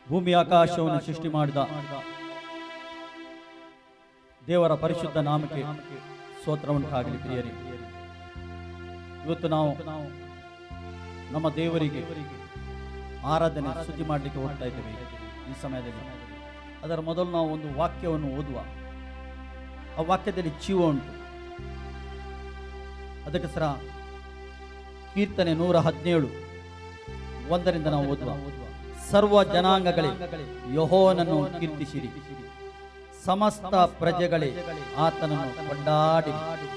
ಭೂಮಿ ಆಕಾಶವನ್ನು ಸೃಷ್ಟಿ ಮಾಡಿದ ದೇವರ ಪರಿಶುದ್ಧ ನಾಮಕ್ಕೆ ಸ್ತೋತ್ರವುಂಟಾಗಲಿ. ಪ್ರಿಯರೇ, ಇವತ್ತು ನಾವು ನಮ್ಮ ದೇವರಿಗೆ ಆರಾಧನೆ ಸ್ತುತಿ ಮಾಡಲಿಕ್ಕೆ ಹೋಗ್ತಾ ಇದ್ದೇವೆ. ಈ ಸಮಯದಲ್ಲಿ ಅದರ ಮೊದಲು ನಾವು ಒಂದು ವಾಕ್ಯವನ್ನು ಓದುವ. ಆ ವಾಕ್ಯದಲ್ಲಿ ಜೀವ ಉಂಟು. ಅದಕ್ಕೆ ಸರ ಕೀರ್ತನೆ 117 1ರಿಂದ ನಾವು ಓದುವ. ಸರ್ವ ಜನಾಂಗಗಳೇ ಯೆಹೋವನನ್ನು ಕೀರ್ತಿಸಿರಿ, ಸಮಸ್ತ ಪ್ರಜೆಗಳೇ ಆತನನ್ನು ಕೊಂಡಾಡಿರಿ.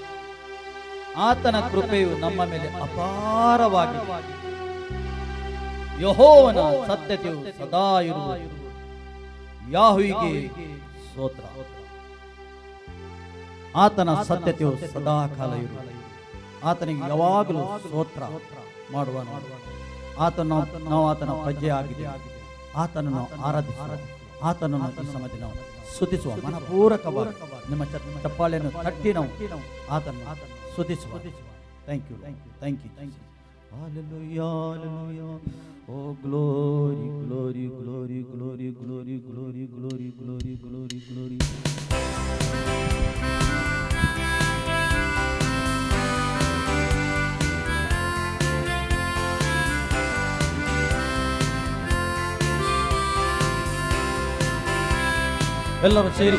ಆತನ ಕೃಪೆಯು ನಮ್ಮ ಮೇಲೆ ಅಪಾರವಾಗಿದೆ, ಯೆಹೋವನ ಸತ್ಯತೆಯು ಸದಾ ಇರುವುದು. ಯಾಹುವಿಗೆ ಸ್ತೋತ್ರ. ಆತನ ಸತ್ಯತೆಯು ಸದಾ ಕಾಲ ಇರುವುದು. ಆತನಿಗೆ ಯಾವಾಗಲೂ ಸ್ತೋತ್ರ ಮಾಡುವ ನಾವು ಆತನ ಪ್ರಜೆ ಆಗಿದೆ. ಆತನನ್ನು ಆರಾಧಿಸುವ, ಆತನನ್ನು ಈ ಸಮಯದಲ್ಲಿ ನಾವು ಸ್ತುತಿಸುವ. ಮನಪೂರ್ವಕವಾಗಿ ನಿಮ್ಮ ಚಪ್ಪಾಳೆಯನ್ನು ತಟ್ಟಿ ನಾವು ಆತನನ್ನು ಸ್ತುತಿಸುವ. Thank you, thank you, thank you. Hallelujah, hallelujah. Oh glory, glory, glory, glory, glory, glory, glory, glory, glory, glory. ಎಲ್ಲರೂ ಸೇರಿ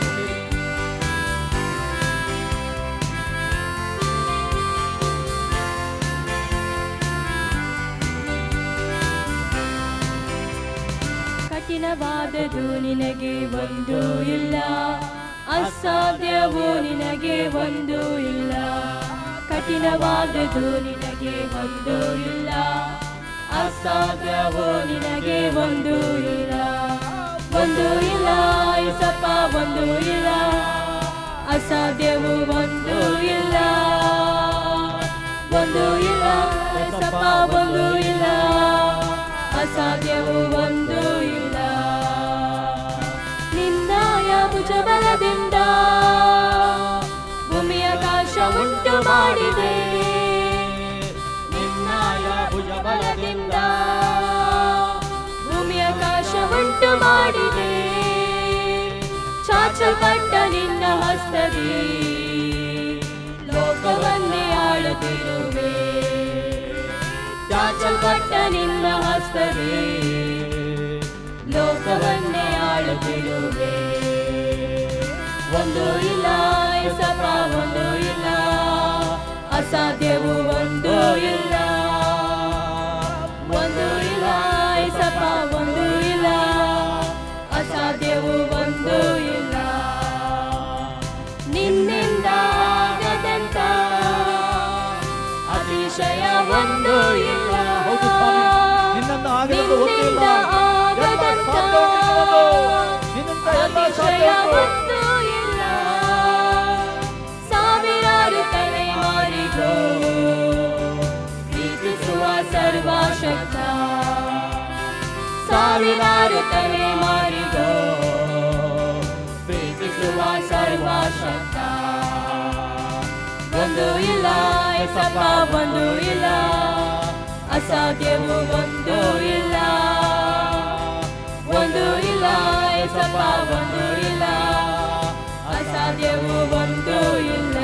ಕಠಿಣವಾದದು ನಿನಗೆ ಒಂದು ಇಲ್ಲ, ಅಸಾಧ್ಯವೂ ನಿನಗೆ ಒಂದು ಇಲ್ಲ. ಕಠಿಣವಾದದು ನಿನಗೆ ಒಂದು ಇಲ್ಲ, ಅಸಾಧ್ಯವೂ ನಿನಗೆ ಒಂದು ಇಲ್ಲ. ಒಂದು ಇಲ್ಲ ಯೇಸಪ್ಪ, ಒಂದು ಇಲ್ಲ, ಅಸಾಧ್ಯವೂ ಒಂದು ಇಲ್ಲ. ಒಂದು ಇಲ್ಲ ಯೇಸಪ್ಪ, ಒಂದು ಇಲ್ಲ, ಅಸಾಧ್ಯವೂ ಒಂದು ಇಲ್ಲ. ನಿನ್ನಯ ಭುಜಬಲದಿಂದ ಭೂಮಿ ಆಕಾಶ ಉಂಟು ಮಾಡಿದೆ. ನಿನ್ನಯ ಭುಜಬಲದಿಂದ ಭೂಮಿ ಆಕಾಶ ಉಂಟು ಮಾಡಿದೆ. ಚಾಚಲ್ಪಟ್ಟ ನಿನ್ನ ಹಸ್ತದಿ ಲೋಕವನ್ನೇ ಆಳುತ್ತಿರುವೆ. ಚಾಚಲ್ಪಟ್ಟ ನಿನ್ನ ಹಸ್ತದಿ ಲೋಕವನ್ನೇ ಆಳುತ್ತಿರುವೆ. ಒಂದು ಇಲ್ಲ ಯೇಸಪ್ಪ, ಒಂದು ಇಲ್ಲ, ಅಸಾಧ್ಯವೂ ಒಂದು ಇಲ್ಲ. ಒಂದು ಇಲ್ಲ ಯೇಸಪ್ಪ, ಒಂದು ಇಲ್ಲ, ಅಸಾಧ್ಯವೂ ಒಂದು ಇಲ್ಲ. ನಿನ್ನಿಂದ ಆಗದಂತ ಅತಿಶಯ ಒಂದು ಇಲ್ಲ. ನಿನ್ನಿಂದ ಆಗದಂತ ಅತಿಶಯ ಒಂದು ಇಲ್ಲ. ಸಾವಿರಾರು ತಲೆಮಾರಿಗೂ ಪ್ರೀತಿಸುವ ಸರ್ವಶಕ್ತ. ಸಾವಿರಾರು ತಲೆಮಾರಿಗೂ ಪ್ರೀತಿಸುವ ಸರ್ವಶಕ್ತ. ಒಂದು ಇಲ್ಲ ಯೇಸಪ್ಪ, ಒಂದು ಇಲ್ಲ, ಅಸಾಧ್ಯವೂ ಒಂದು ಇಲ್ಲ. ಒಂದು ಇಲ್ಲ ಯೇಸಪ್ಪ, ಒಂದು ಇಲ್ಲ, ಅಸಾಧ್ಯವೂ ಒಂದು ಇಲ್ಲ.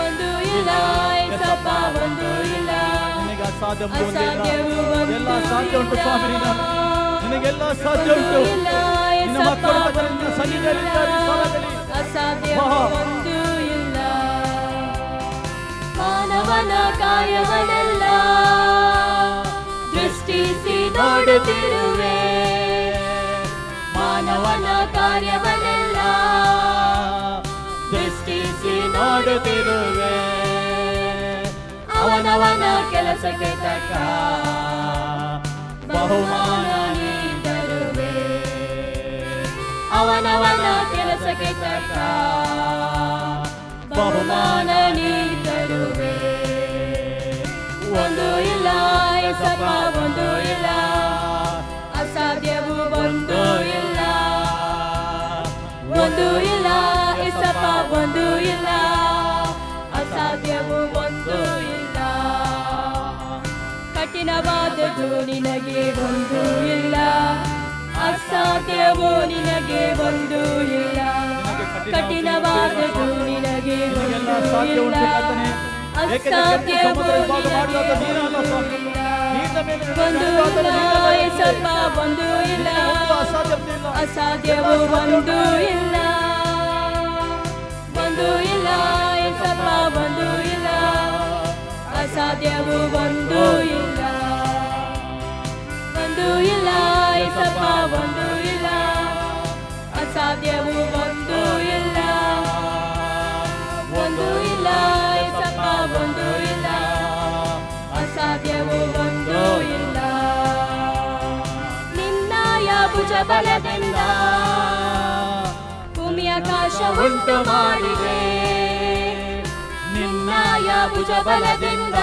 ಒಂದು ಇಲ್ಲ ಯೇಸಪ್ಪ, ಒಂದು ಇಲ್ಲ, ಅಸಾಧ್ಯವೂ ಒಂದು ಇಲ್ಲ. ಸಾಧ್ಯ ಉಂಟು ಸ್ವಾಮಿ, ನಿನಗೆಲ್ಲ ಸಾಧ್ಯ ಉಂಟು. ನಿನ್ನ ಮಕ್ಕಳು ಅಸಾಧ್ಯವೂ ಒಂದು ಇಲ್ಲ. ಮಾನವನ ಕಾರ್ಯವನ್ನೆಲ್ಲ ದೃಷ್ಟಿಸಿ ನೋಡುತ್ತಿರುವೆ. ಮಾನವನ ಕಾರ್ಯವನ್ನೆಲ್ಲ ದೃಷ್ಟಿಸಿ ನೋಡುತ್ತಿರುವೆ. ಅವನವನ ಕೆಲಸಕ್ಕೆ ತಕ್ಕ ಬಹುಮಾನ ನೀಡುವೆ. ಅವನವನ ಕೆಲಸಕ್ಕೆ ತಕ್ಕ ಬಹುಮಾನ ನೀಡುವೆ. ಒಂದು ಇಲ್ಲ ಯೇಸಪ್ಪ, ಒಂದು ಇಲ್ಲ, ಅಸಾಧ್ಯವೂ ಒಂದು ಇಲ್ಲ. ಒಂದು ಇಲ್ಲ ಯೇಸಪ್ಪ, ಒಂದು ಇಲ್ಲ, ಅಸಾಧ್ಯವೂ ಒಂದು ಇಲ್ಲ. ಕಠಿಣವಾದದ್ದು ನಿನಗೆ ಒಂದು ಇಲ್ಲ, ಅಸಾಧ್ಯವೋ ನಿನಗೆ ಒಂದು ಇಲ್ಲ, ಕಠಿಣವಾದದ್ದು ನಿನಗೆ ಒಂದು ಇಲ್ಲ, ಅಸಾಧ್ಯವೋ ನಿನಗೆ ಒಂದು ಇಲ್ಲ, ಏಸಪ್ಪ ಒಂದು ಇಲ್ಲ, ಅಸಾಧ್ಯವೋ ಒಂದು ಇಲ್ಲ, ಒಂದು ಇಲ್ಲ, ಏಸಪ್ಪ ಒಂದು ಇಲ್ಲ, ಅಸಾಧ್ಯವೋ ಒಂದು ಇಲ್ಲ, ಒಂದು ಇಲ್ಲ, ಏಸಪ್ಪ ಒಂದು ಇಲ್ಲ, ಅಸಾಧ್ಯವೋ ಒಂದು ಇಲ್ಲ, ಒಂದು ಇಲ್ಲ, ಏಸಪ್ಪ ಒಂದು ಇಲ್ಲ, ಅಸಾಧ್ಯವೋ ಒಂದು ಇಲ್ಲ. ನಿನ್ನಯ ಭುಜ ಬಲದಿಂದ ಭೂಮಿ ಆಕಾಶ ಉಂಟು ಮಾಡಿದೆ, ನಿನ್ನಯ ಭುಜ ಬಲದಿಂದ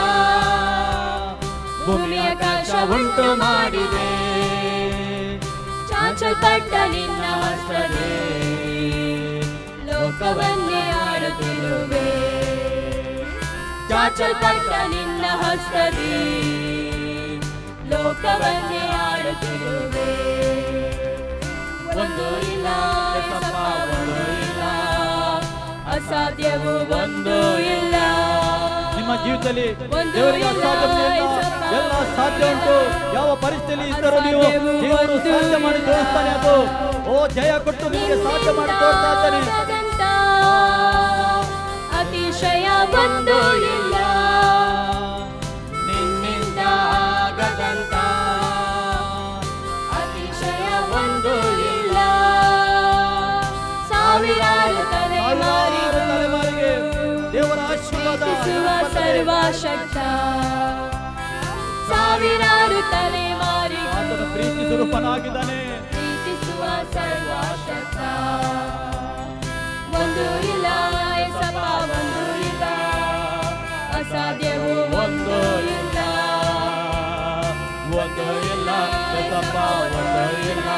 ಭೂಮಿ ಆಕಾಶ ಉಂಟು ಮಾಡಿದೆ, ಚಾಚಲ್ಪಟ್ಟ ನಿನ್ನ ಹಸ್ತವೇ ಲೋಕವನ್ನೇ ಆಳುತ್ತಿರುವೆ, ಚಾಚಲ್ಪಟ್ಟ ನಿನ್ನ ಹಸ್ತವೇ ಲೋಕವನ್ನೇ ಆಳುತ್ತಿರುವೆ, ಒಂದು ಇಲ್ಲ, ಒಂದು ಇಲ್ಲ, ಅಸಾಧ್ಯವೂ ಒಂದು ಇಲ್ಲ. ನಿಮ್ಮ ಜೀವಿತದಲ್ಲಿ ದೇವರಿಗೆ ಅಸಾಧ್ಯ ಎಲ್ಲ ಸಾಧ್ಯ ಉಂಟು. ಯಾವ ಪರಿಸ್ಥಿತಿಯಲ್ಲಿ ಇದ್ದರೂ ನೀವು ದೇವರು ಸಾಧ್ಯ ಮಾಡಿ ತೋರಿಸ್ತಾನೆ. ಅದು ಓ ಜಯ ಕೊಟ್ಟು ನಿಮಗೆ ಸಾಧ್ಯ ಮಾಡಿ ತೋರಿಸ್ತಾ ಇದ್ದಾನೆ. ಅತಿಶಯ ಒಂದು ಇಲ್ಲ, ನಿನ್ನಿಂದ ಆಗದಂತ ಅತಿಶಯ ಒಂದು ಇಲ್ಲ, ಸಾವಿರಾರು ತಲೆಮಾರಿಗೆ ದೇವರ ಆಶೀರ್ವಾದ ಸರ್ವಶಕ್ತ, ಸಾವಿರಾರು ತಲೆಮಾರಿ ಆತನ ಪ್ರೀತಿ ಸ್ವರೂಪನಾಗಿದ್ದಾನೆ, ಪ್ರೀತಿಸುವ ಸರ್ವಶಕ್ತ, ಒಂದು ಇಲ್ಲ, ಏಸಪ್ಪ ಒಂದು ಇಲ್ಲ, ಅಸಾಧ್ಯವೂ ಒಂದು ಇಲ್ಲ, ಒಂದು ಇಲ್ಲ, ಏಸಪ್ಪ ಒಂದು ಇಲ್ಲ,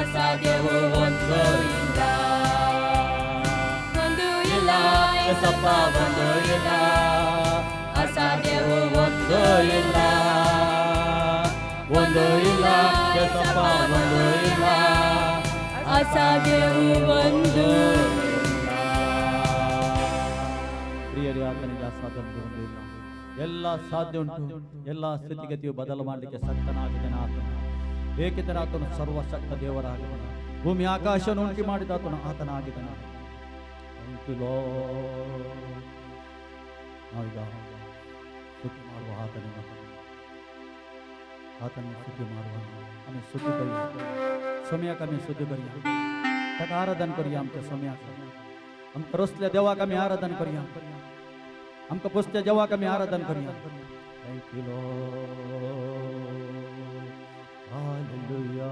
ಅಸಾಧ್ಯವೂ ಒಂದು ಇಲ್ಲ, ಒಂದು ಇಲ್ಲ, ಏಸಪ್ಪ ಒಂದು ಇಲ್ಲ, ಅಸಾಧ್ಯವೂ ಒಂದು ಇಲ್ಲ, ಒಂದು ಇಲ್ಲ, ಏಸಪ್ಪ ಒಂದು ಇಲ್ಲ, ಅಸಾಧ್ಯವೂ ಒಂದು ಇಲ್ಲ. ಪ್ರಿಯರೇ, ಆತನಿಗೆ ಅಸಾಧ್ಯ ಒಂದು ಇಲ್ಲ, ಎಲ್ಲ ಸಾಧ್ಯ ಉಂಟು. ಎಲ್ಲ ಸ್ಥಿತಿಗತಿಯು ಬದಲು ಮಾಡಲಿಕ್ಕೆ ಶಕ್ತನಾಗಿದ್ದಾನೆ ಆತನು. ಏಕೆಂದರೆ ಆತನು ಸರ್ವಶಕ್ತ ದೇವರಾಗಿದ್ದಾನೆ. ಭೂಮಿ ಆಕಾಶವನ್ನು ಉಂಟು ಮಾಡಿದ ಆತನಾಗಿದ್ದಾನೆ. ನಾವೀಗ ಸ್ತುತಿ ಮಾಡುವ ಆತನಿಗೆ, आतन स्तुति मारुवा आम्ही स्तुति करूया सोम्याक आम्ही स्तुति करूया ताका आराधन करूया आमच्या सोम्याक आमकां रोसल्या देवाक आम्ही आराधन करूया आमकां पोसत्या देवाक आम्ही आराधन करूया थँक यू लॉर्ड हालेलुया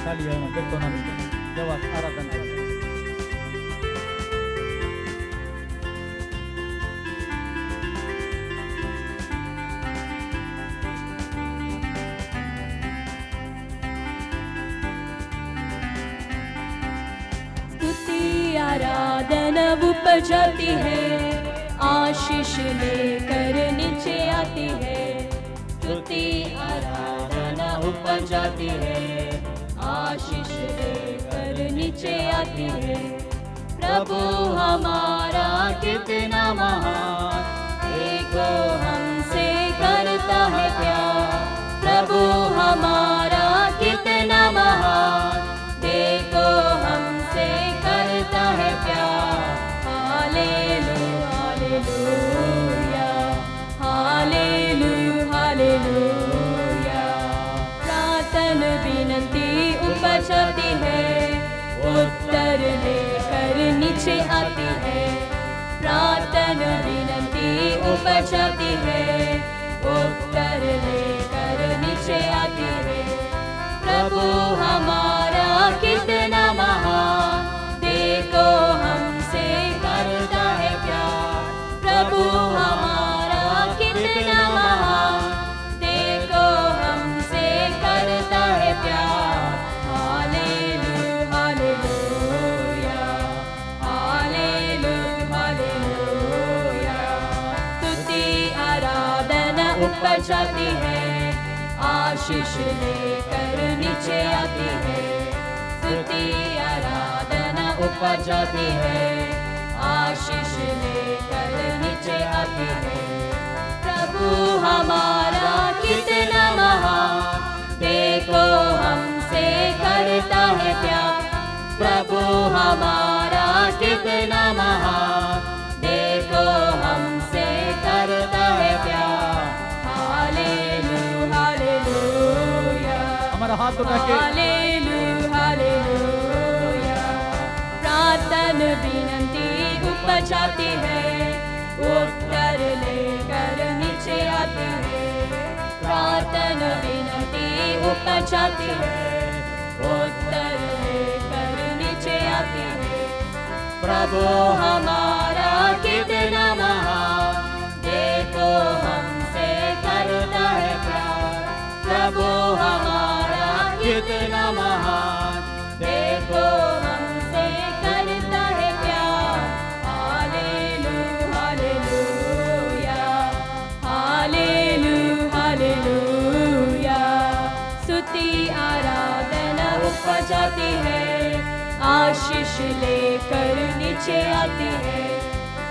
खाली पेटून आम्ही देवाक आराधन करूया आराधना ऊपर जाती है आशीष लेकर नीचे आती है स्तुति आराधना ऊपर जाती है आशीष लेकर नीचे आती है प्रभु हमारा कितना महान देखो हमसे करता है प्यार प्रभु हमारा कितना महान देखो हमसे करता है प्यार हालेलुया हालेलुया हालेलुया प्रार्थना विनती ऊपर चढ़ती है उत्तर लेकर नीचे आती है प्रार्थना विनती ऊपर चढ़ती है उत्तर लेकर नीचे आती है प्रभु हमारा कितना महान देखो हमसे करता है प्यार प्रभु हमारा कितना महान देखो हमसे करता है प्यार हालेलुया हालेलुया हालेलुया ऊपर जाती है, आशीष लेकर नीचे आती है। स्तुति आराधना ऊपर जाती है, आशीष लेकर नीचे आती है। प्रभु हमारा कितना महान, देखो हमसे करता है प्यार। प्रभु हमारा कितना महान, देखो हमसे करता है प्यार। हालेलुया हालेलुया, हमारा हाथ उठा के हालेलुया हालेलुया। प्रार्थना विनती ऊपर जाती है, उत्तर लेकर नीचे आती है। प्रार्थना विनती ऊपर जाती है, उत्तर लेकर नीचे आती है। प्रभु हमारा कितना महान, देखो हमसे करता है प्यार। प्रभु हमारा कितना महान, देखो हमसे करता है प्यार। Hallelujah hallelujah, hallelujah hallelujah. स्तुति आराधना ऊपर जाती है, आशीष लेकर नीचे आती है।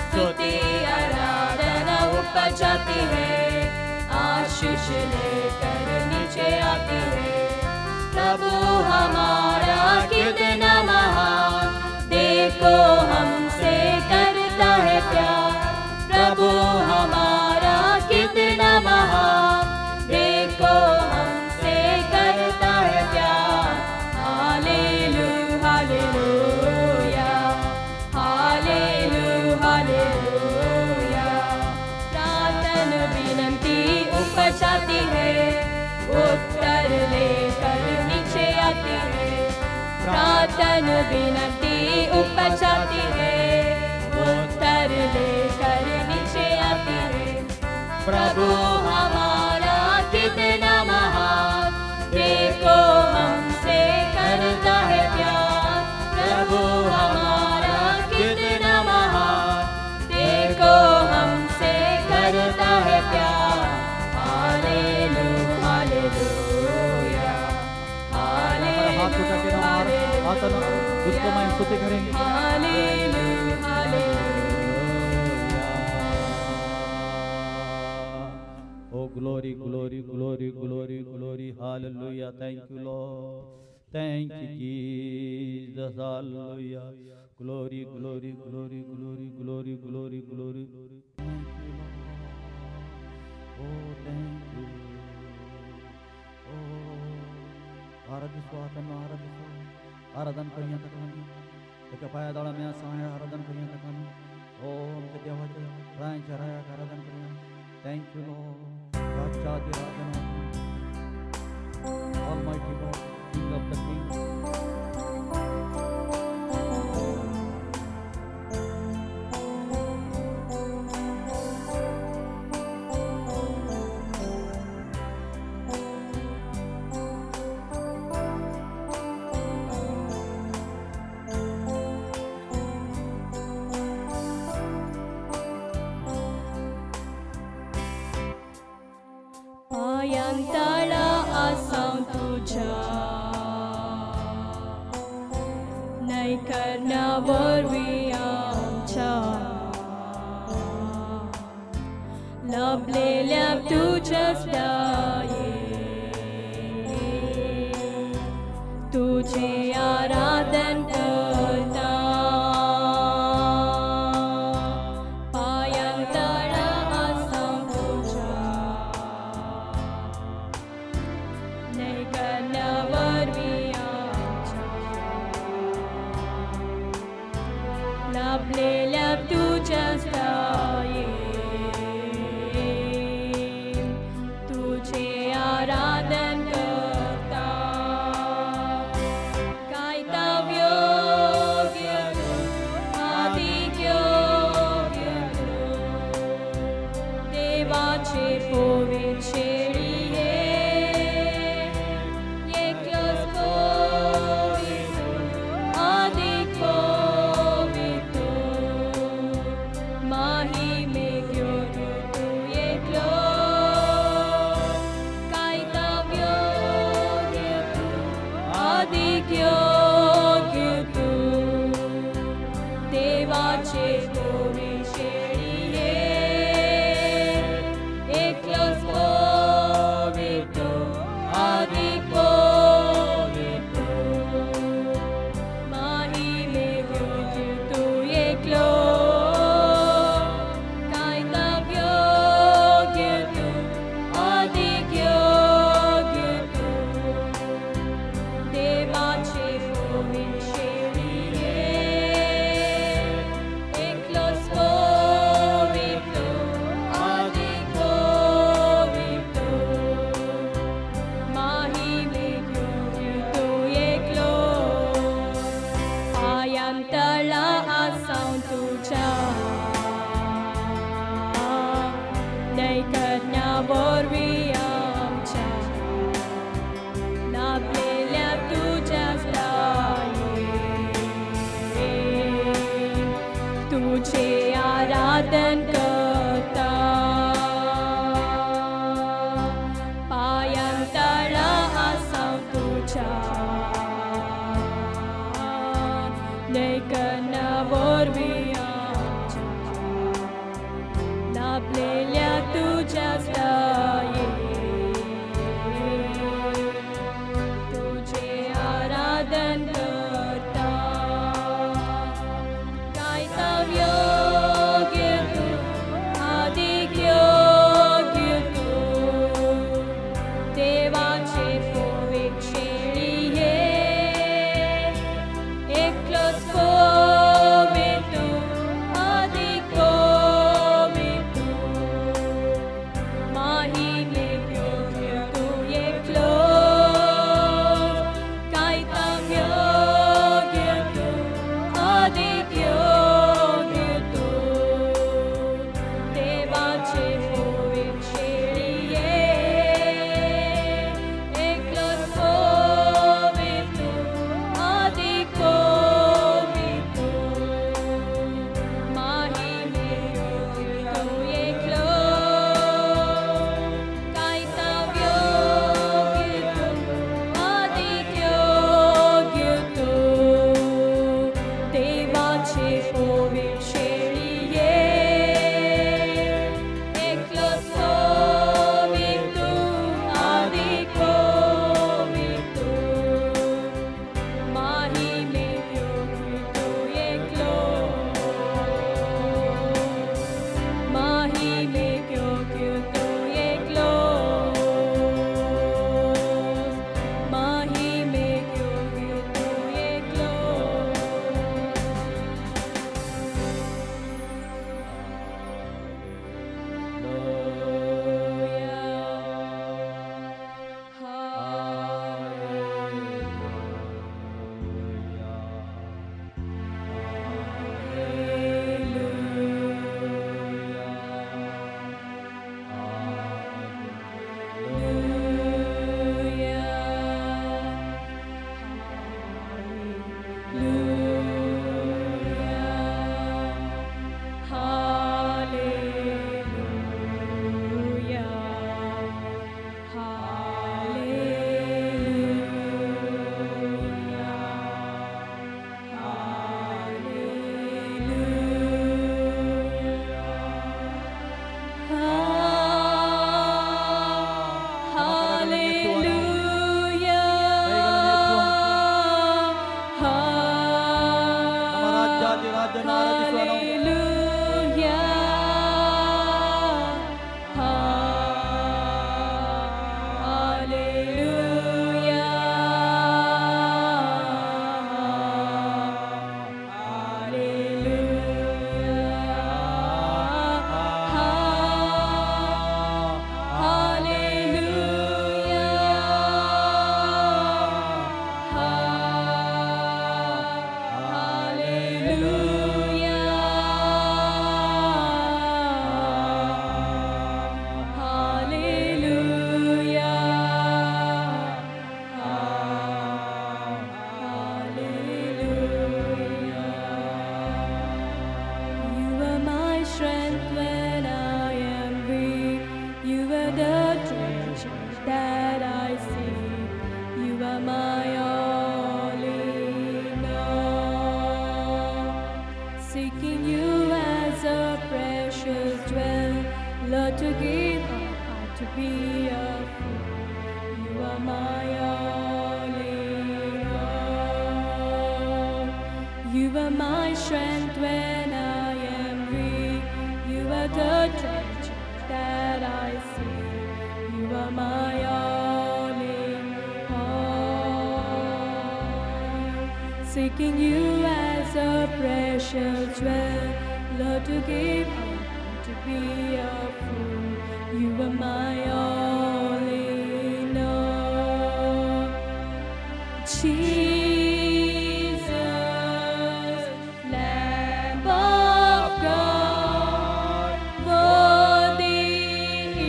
स्तुति आराधना ऊपर जाती है, आशीष लेकर नीचे आती है। प्रभु हमारा कितना महान, देखो हमसे करता है प्यार। प्रभु हमारा कितना महान, देखो हमसे करता है प्यार। Hallelujah hallelujah, hallelujah hallelujah. प्रार्थना विनती ऊपर जाती है, उत्तर लेकर नीचे आती है। प्रार्थना विनती ऊपर जाती है, उत्तर लेकर नीचे आती है। प्रभु हमारा कितना महान, देखो हमसे करता है प्यार। प्रभु हमारा कितना महान, देखो हमसे करता है प्यार। हालेलुया हालेलुया, हाथ उठा के ना हाथ ना उसको मैं स्तुति करेंगे। Hallelujah hallelujah. Oh glory glory glory glory glory hallelujah, thank you Lord, thank you Jesus, hallelujah, glory glory glory glory glory glory glory glory, thank you Lord, oh thank you, oh आराधन करूया तकानी त्याच्या पायादाळा मी असं आराधन करूया तकानी ओम ते देवाचे रायांच्या राया आराधन करूया. Thank you lord, राजाची आराधना, almighty God, king of the king. पायांतळा आसां तुझ्या नाही करण्यावरवी आमच्या लपलेल्या तुझ्याच दये तुझे आराधन करता. पायांतळा आसां तुझ्या नाही करण्यावरवी आमच्या लपलेल्या तुझ्याच दये तुझे आराधन करता. कायताव योग्य तू, अधिक योग्य तू, देवाचे पवित्र शेळी एकच पवित्र, अधिक पवित्र, महिमे घेऊन तू एकलो देवाचे पोविशेळिये एकलोच पोवितो अधिक पोवितो महिमे घेऊन तू एकलो तुझे आराधन करता पायांतळा आसां तुझ्या लेखना वरवीं आमच्या लाभलेल्या तुझ्या दये तुझे आराधन करता seeking you as a precious jewel. Lord, to give up, to be a fool. You are my all in all. You are my strength when I am weak. You are the treasure that I see. You are my all in all. Seeking you as a precious jewel. Lord, to give up, to be a fool. You are my all in all. Jesus, Lamb of God, worthy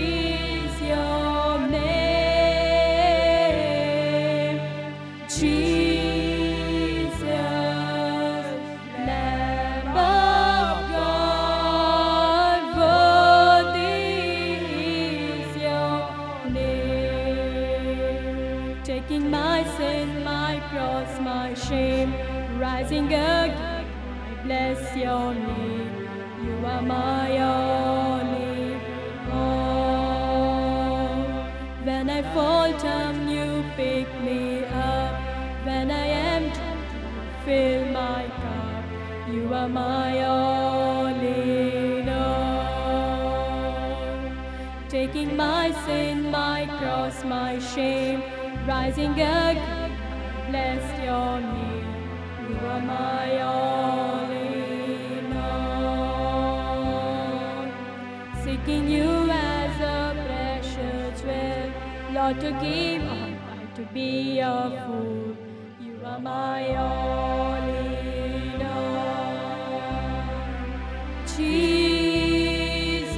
is your name. Jesus, Lamb of God, worthy is your name. Taking my sin, my cross, my shame, rising again, I bless your name. You are my all in all. When I fall down, you pick me up. When I am drunk, you fill my cup. You are my all in all. Taking my sin, my cross, my shame, rising again, I bless your name. You are my all in all. Seeking you as a precious jewel, Lord, to give up, to be a fool. You are my all in all. Jesus,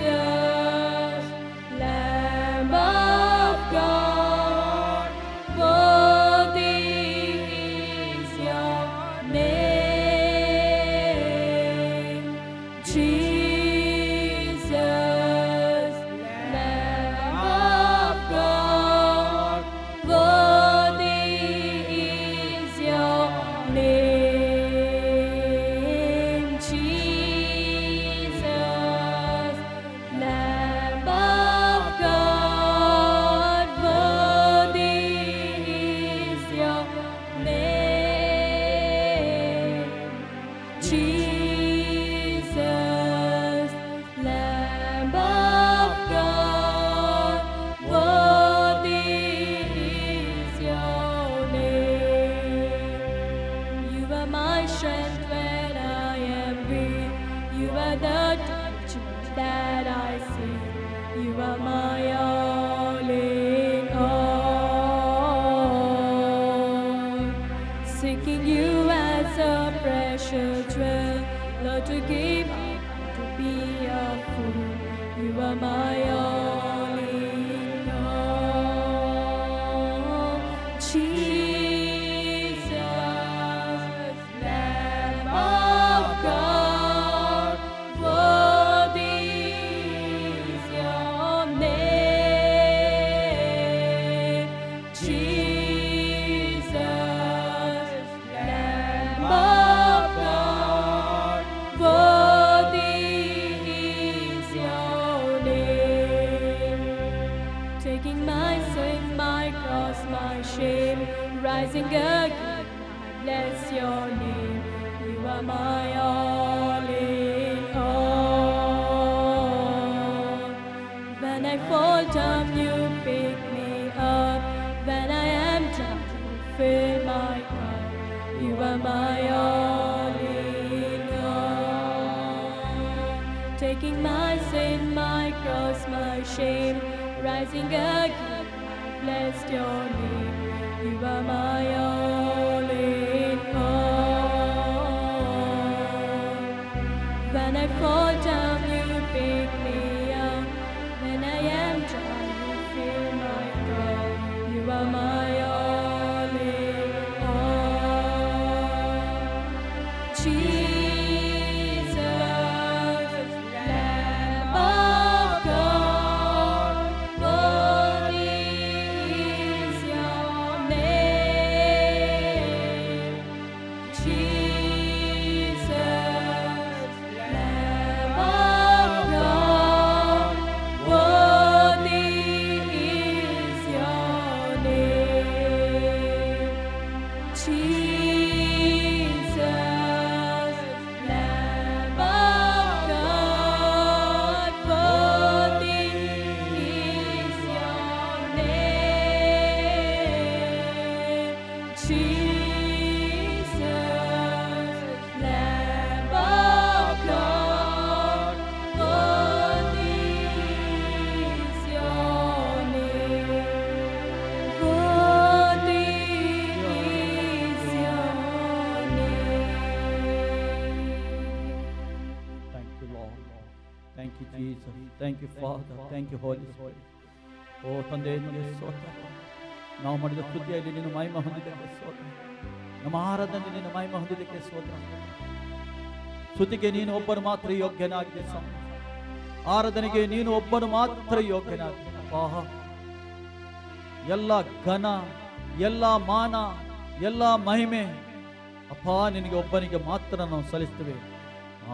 Lamb of God, worthy is your name. Jesus, Lamb of God, worthy is your name. Jesus, Lamb of God, worthy is your name. Jesus, Lamb of God, worthy is your name. You are my strength when I am weak. You are the teacher that I see. You are my all in all. Seeking you as a precious jewel, Lord, to give up, to be a fool. You are my all in all. Jesus, Lamb of God, worthy is your name. Jesus, Lamb of God, worthy is your name. Taking my sin, my cross, my shame, rising again, I bless your name. You are my all in all. When I fall down, you pick me up. When I am drunk, you fill my cup. You are my all in all. Taking my sin, my cross, my shame, rising again, I bless your name. You are my all in all. When I fall down, you pick me up. When I am dry, you fill my cup. You are my all in all. Jesus, Lamb of God, worthy is your name. Jesus, thank you Jesus, thank you father, thank you holy spirit. ಓ ತಂದೆ, ನಿಮಗೆ ಸ್ತೋತ್ರ. ನಾವು ಮಾಡಿದ ಸ್ತುತಿಯಲ್ಲಿ ನೀನು ಮಹಿಮೆ ಹೊಂದಿದ್ದಕ್ಕೆ ಸ್ತೋತ್ರ. ನಮ್ಮ ಆರಾಧನೆ ನಿನ್ನ ಮಹಿಮೆ ಹೊಂದಿದ್ದಕ್ಕೆ ಸ್ತೋತ್ರ. ಸ್ತುತಿಗೆ ನೀನು ಒಬ್ಬನು ಮಾತ್ರ ಯೋಗ್ಯನಾಗಿದೆ ಸ್ವಾಮಿ. ಆರಾಧನೆಗೆ ನೀನು ಒಬ್ಬನು ಮಾತ್ರ ಯೋಗ್ಯನಾಗಿದೆ. ಎಲ್ಲ ಘನ, ಎಲ್ಲ ಮಾನ, ಎಲ್ಲ ಮಹಿಮೆ ಅಪ್ಪ ನಿನಗೆ ಒಬ್ಬನಿಗೆ ಮಾತ್ರ ನಾವು ಸಲ್ಲಿಸ್ತೇವೆ.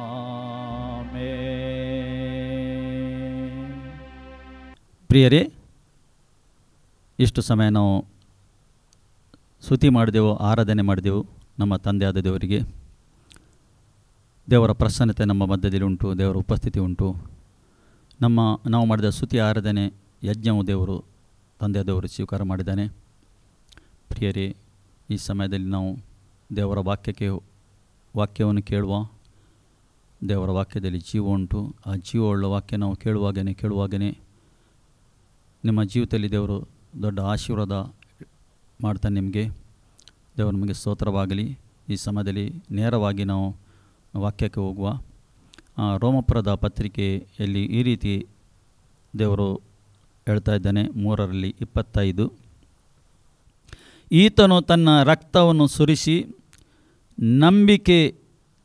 ಆಮೆನ್. ಪ್ರಿಯರೇ, ಇಷ್ಟು ಸಮಯ ನಾವು ಸ್ತುತಿ ಮಾಡಿದೆವು, ಆರಾಧನೆ ಮಾಡಿದೆವು ನಮ್ಮ ತಂದೆಯಾದ ದೇವರಿಗೆ. ದೇವರ ಪ್ರಸನ್ನತೆ ನಮ್ಮ ಮಧ್ಯದಲ್ಲಿ ಉಂಟು, ದೇವರ ಉಪಸ್ಥಿತಿ ಉಂಟು. ನಾವು ಮಾಡಿದ ಸ್ತುತಿ ಆರಾಧನೆ ಯಜ್ಞವು ದೇವರು, ತಂದೆಯ ದೇವರು ಸ್ವೀಕಾರ ಮಾಡಿದ್ದಾನೆ. ಪ್ರಿಯರೇ, ಈ ಸಮಯದಲ್ಲಿ ನಾವು ದೇವರ ವಾಕ್ಯವನ್ನು ಕೇಳುವ. ದೇವರ ವಾಕ್ಯದಲ್ಲಿ ಜೀವ ಉಂಟು. ಆ ಜೀವವುಳ್ಳ ವಾಕ್ಯ ನಾವು ಕೇಳುವಾಗನೇ ನಿಮ್ಮ ಜೀವಿತದಲ್ಲಿ ದೇವರು ದೊಡ್ಡ ಆಶೀರ್ವಾದ ಮಾಡ್ತಾನೆ ನಿಮಗೆ. ದೇವರು ನಮಗೆ ಸ್ತೋತ್ರವಾಗಲಿ. ಈ ಸಮಯದಲ್ಲಿ ನೇರವಾಗಿ ನಾವು ವಾಕ್ಯಕ್ಕೆ ಹೋಗುವ. ರೋಮಪುರದ ಪತ್ರಿಕೆಯಲ್ಲಿ ಈ ರೀತಿ ದೇವರು ಹೇಳ್ತಾ ಇದ್ದಾನೆ, 3:25. ಈತನು ತನ್ನ ರಕ್ತವನ್ನು ಸುರಿಸಿ ನಂಬಿಕೆ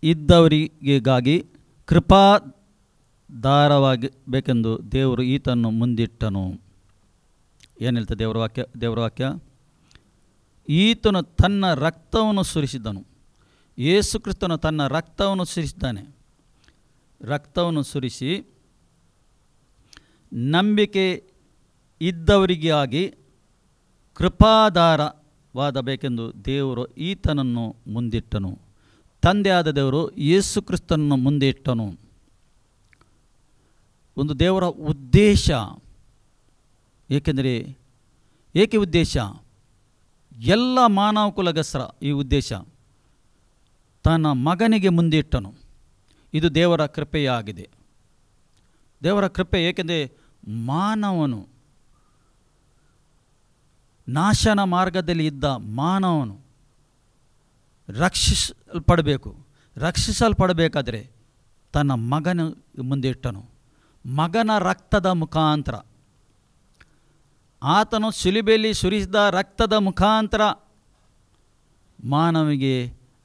ಇದ್ದವರಿಗಾಗಿ ಕೃಪಾಧಾರವಾಗಬೇಕೆಂದು ದೇವರು ಈತನ್ನು ಮುಂದಿಟ್ಟನು. ಏನು ಹೇಳ್ತದೆ ದೇವರ ವಾಕ್ಯ? ಈತನು ತನ್ನ ರಕ್ತವನ್ನು ಸುರಿಸಿದನು. ಯೇಸು ಕ್ರಿಸ್ತನು ತನ್ನ ರಕ್ತವನ್ನು ಸುರಿಸಿದ್ದಾನೆ. ರಕ್ತವನ್ನು ಸುರಿಸಿ ನಂಬಿಕೆ ಇದ್ದವರಿಗಾಗಿ ಕೃಪಾಧಾರವಾಗಬೇಕೆಂದು ದೇವರು ಈತನನ್ನು ಮುಂದಿಟ್ಟನು. ತಂದೆಯಾದ ದೇವರು ಯೇಸು ಕ್ರಿಸ್ತನನ್ನು ಮುಂದೆ ಇಟ್ಟನು. ಒಂದು ದೇವರ ಉದ್ದೇಶ. ಏಕೆ ಉದ್ದೇಶ? ಎಲ್ಲ ಮಾನವ ಕುಲಗಸ್ರ ಈ ಉದ್ದೇಶ ತನ್ನ ಮಗನಿಗೆ ಮುಂದೆ ಇಟ್ಟನು. ಇದು ದೇವರ ಕೃಪೆಯಾಗಿದೆ. ದೇವರ ಕೃಪೆ. ಏಕೆಂದರೆ ಮಾನವನು ನಾಶನ ಮಾರ್ಗದಲ್ಲಿ ಇದ್ದ ಮಾನವನು ರಕ್ಷಿಸಲ್ಪಡಬೇಕಾದರೆ ತನ್ನ ಮಗನ ಮುಂದೆ ಇಟ್ಟನು. ಮಗನ ರಕ್ತದ ಮುಖಾಂತರ, ಆತನು ಶಿಲುಬೆಯಲ್ಲಿ ಸುರಿಸಿದ ರಕ್ತದ ಮುಖಾಂತರ ಮಾನವಿಗೆ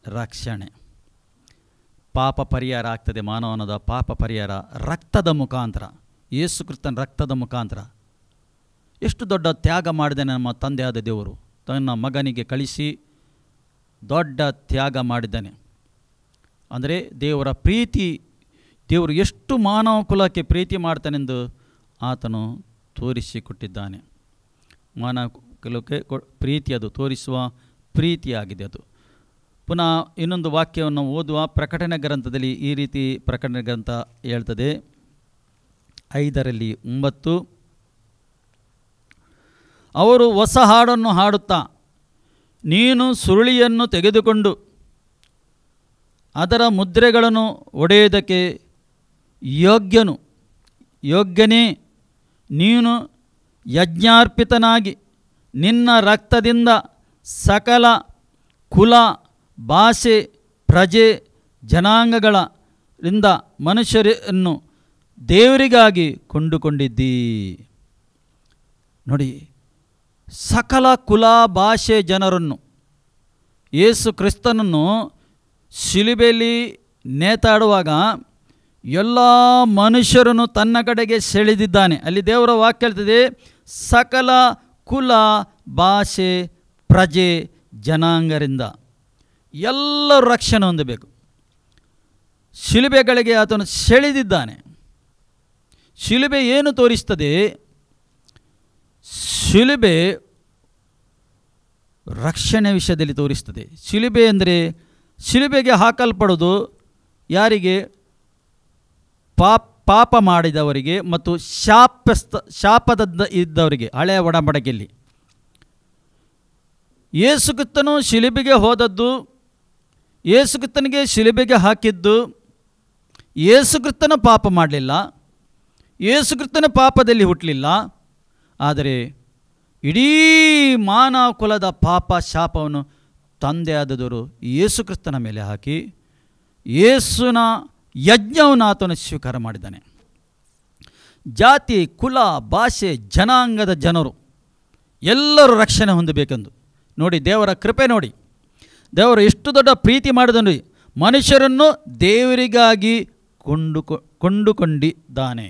ರಕ್ಷಣೆ, ಪಾಪ ಪರಿಹಾರ ಆಗ್ತದೆ. ಮಾನವನದ ಪಾಪ ಪರಿಹಾರ ರಕ್ತದ ಮುಖಾಂತರ, ಯೇಸು ಕ್ರಿಸ್ತನ ರಕ್ತದ ಮುಖಾಂತರ. ಎಷ್ಟು ದೊಡ್ಡ ತ್ಯಾಗ ಮಾಡಿದ್ದಾನೆ ನಮ್ಮ ತಂದೆಯಾದ ದೇವರು. ತನ್ನ ಮಗನಿಗೆ ಕಳಿಸಿ ದೊಡ್ಡ ತ್ಯಾಗ ಮಾಡಿದ್ದಾನೆ. ಅಂದರೆ ದೇವರ ಪ್ರೀತಿ, ದೇವರು ಎಷ್ಟು ಮಾನವ ಕುಲಕ್ಕೆ ಪ್ರೀತಿ ಮಾಡ್ತಾನೆಂದು ಆತನು ತೋರಿಸಿಕೊಟ್ಟಿದ್ದಾನೆ. ಮಾನವ ಕುಲಕ್ಕೆ ಪ್ರೀತಿ, ಅದು ತೋರಿಸುವ ಪ್ರೀತಿಯಾಗಿದೆ. ಅದು ಪುನಃ ಇನ್ನೊಂದು ವಾಕ್ಯವನ್ನು ಓದುವ. ಪ್ರಕಟಣೆ ಗ್ರಂಥದಲ್ಲಿ ಈ ರೀತಿ ಪ್ರಕಟಣೆ ಗ್ರಂಥ ಹೇಳ್ತದೆ, 5:9. ಅವರು ಹೊಸ ಹಾಡನ್ನು ಹಾಡುತ್ತಾ, ನೀನು ಸುರುಳಿಯನ್ನು ತೆಗೆದುಕೊಂಡು ಅದರ ಮುದ್ರೆಗಳನ್ನು ಒಡೆಯುವುದಕ್ಕೆ ಯೋಗ್ಯನೇ, ನೀನು ಯಜ್ಞಾರ್ಪಿತನಾಗಿ ನಿನ್ನ ರಕ್ತದಿಂದ ಸಕಲ ಕುಲ, ಭಾಷೆ, ಪ್ರಜೆ, ಜನಾಂಗಗಳಿಂದ ಮನುಷ್ಯರನ್ನು ದೇವರಿಗಾಗಿ ಕೊಂಡುಕೊಂಡಿದ್ದೀ. ನೋಡಿ, ಸಕಲ ಕುಲ, ಭಾಷೆ ಜನರನ್ನು ಯೇಸು ಕ್ರಿಸ್ತನನ್ನು ಶಿಲುಬೆಯಲ್ಲಿ ನೇತಾಡುವಾಗ ಎಲ್ಲ ಮನುಷ್ಯರನ್ನು ತನ್ನ ಕಡೆಗೆ ಸೆಳೆದಿದ್ದಾನೆ. ಅಲ್ಲಿ ದೇವರ ವಾಕ್ಯ ಹೇಳ್ತದೆ, ಸಕಲ ಕುಲ, ಭಾಷೆ, ಪ್ರಜೆ, ಜನಾಂಗರಿಂದ ಎಲ್ಲರೂ ರಕ್ಷಣೆ ಹೊಂದಬೇಕು. ಶಿಲುಬೆಗಳಿಗೆ ಆತನು ಸೆಳೆದಿದ್ದಾನೆ. ಶಿಲುಬೆ ಏನು ತೋರಿಸ್ತದೆ? ಶಿಲುಬೆ ರಕ್ಷಣೆ ವಿಷಯದಲ್ಲಿ ತೋರಿಸ್ತದೆ. ಶಿಲುಬೆ ಅಂದರೆ, ಶಿಲುಬೆಗೆ ಹಾಕಲ್ಪಡೋದು ಯಾರಿಗೆ? ಪಾಪ ಮಾಡಿದವರಿಗೆ ಮತ್ತು ಶಾಪದ ಇದ್ದವರಿಗೆ. ಹಳೆಯ ಒಡಂಬಡಿಕೆಯಲ್ಲಿ ಯೇಸು ಕ್ರಿಸ್ತನು ಶಿಲುಬೆಗೆ ಹೋದದ್ದು, ಯೇಸು ಕ್ರಿಸ್ತನಿಗೆ ಶಿಲುಬೆಗೆ ಹಾಕಿದ್ದು, ಯೇಸು ಕ್ರಿಸ್ತನ ಪಾಪ ಮಾಡಲಿಲ್ಲ, ಯೇಸು ಕ್ರಿಸ್ತನ ಪಾಪದಲ್ಲಿ ಹುಟ್ಟಲಿಲ್ಲ. ಆದರೆ ಇಡೀ ಮಾನವ ಕುಲದ ಪಾಪ ಶಾಪವನ್ನು ತಂದೆಯಾದವರು ಯೇಸು ಕ್ರಿಸ್ತನ ಮೇಲೆ ಹಾಕಿ ಯೇಸುನ ಯಜ್ಞವನ್ನು ಆತನು ಸ್ವೀಕಾರ ಮಾಡಿದ್ದಾನೆ. ಜಾತಿ, ಕುಲ, ಭಾಷೆ, ಜನಾಂಗದ ಜನರು ಎಲ್ಲರೂ ರಕ್ಷಣೆ ಹೊಂದಬೇಕೆಂದು. ನೋಡಿ ದೇವರ ಕೃಪೆ, ನೋಡಿ ದೇವರು ಎಷ್ಟು ದೊಡ್ಡ ಪ್ರೀತಿ ಮಾಡಿದನು. ಮನುಷ್ಯರನ್ನು ದೇವರಿಗಾಗಿ ಕೊಂಡುಕೊಂಡಿದ್ದಾನೆ.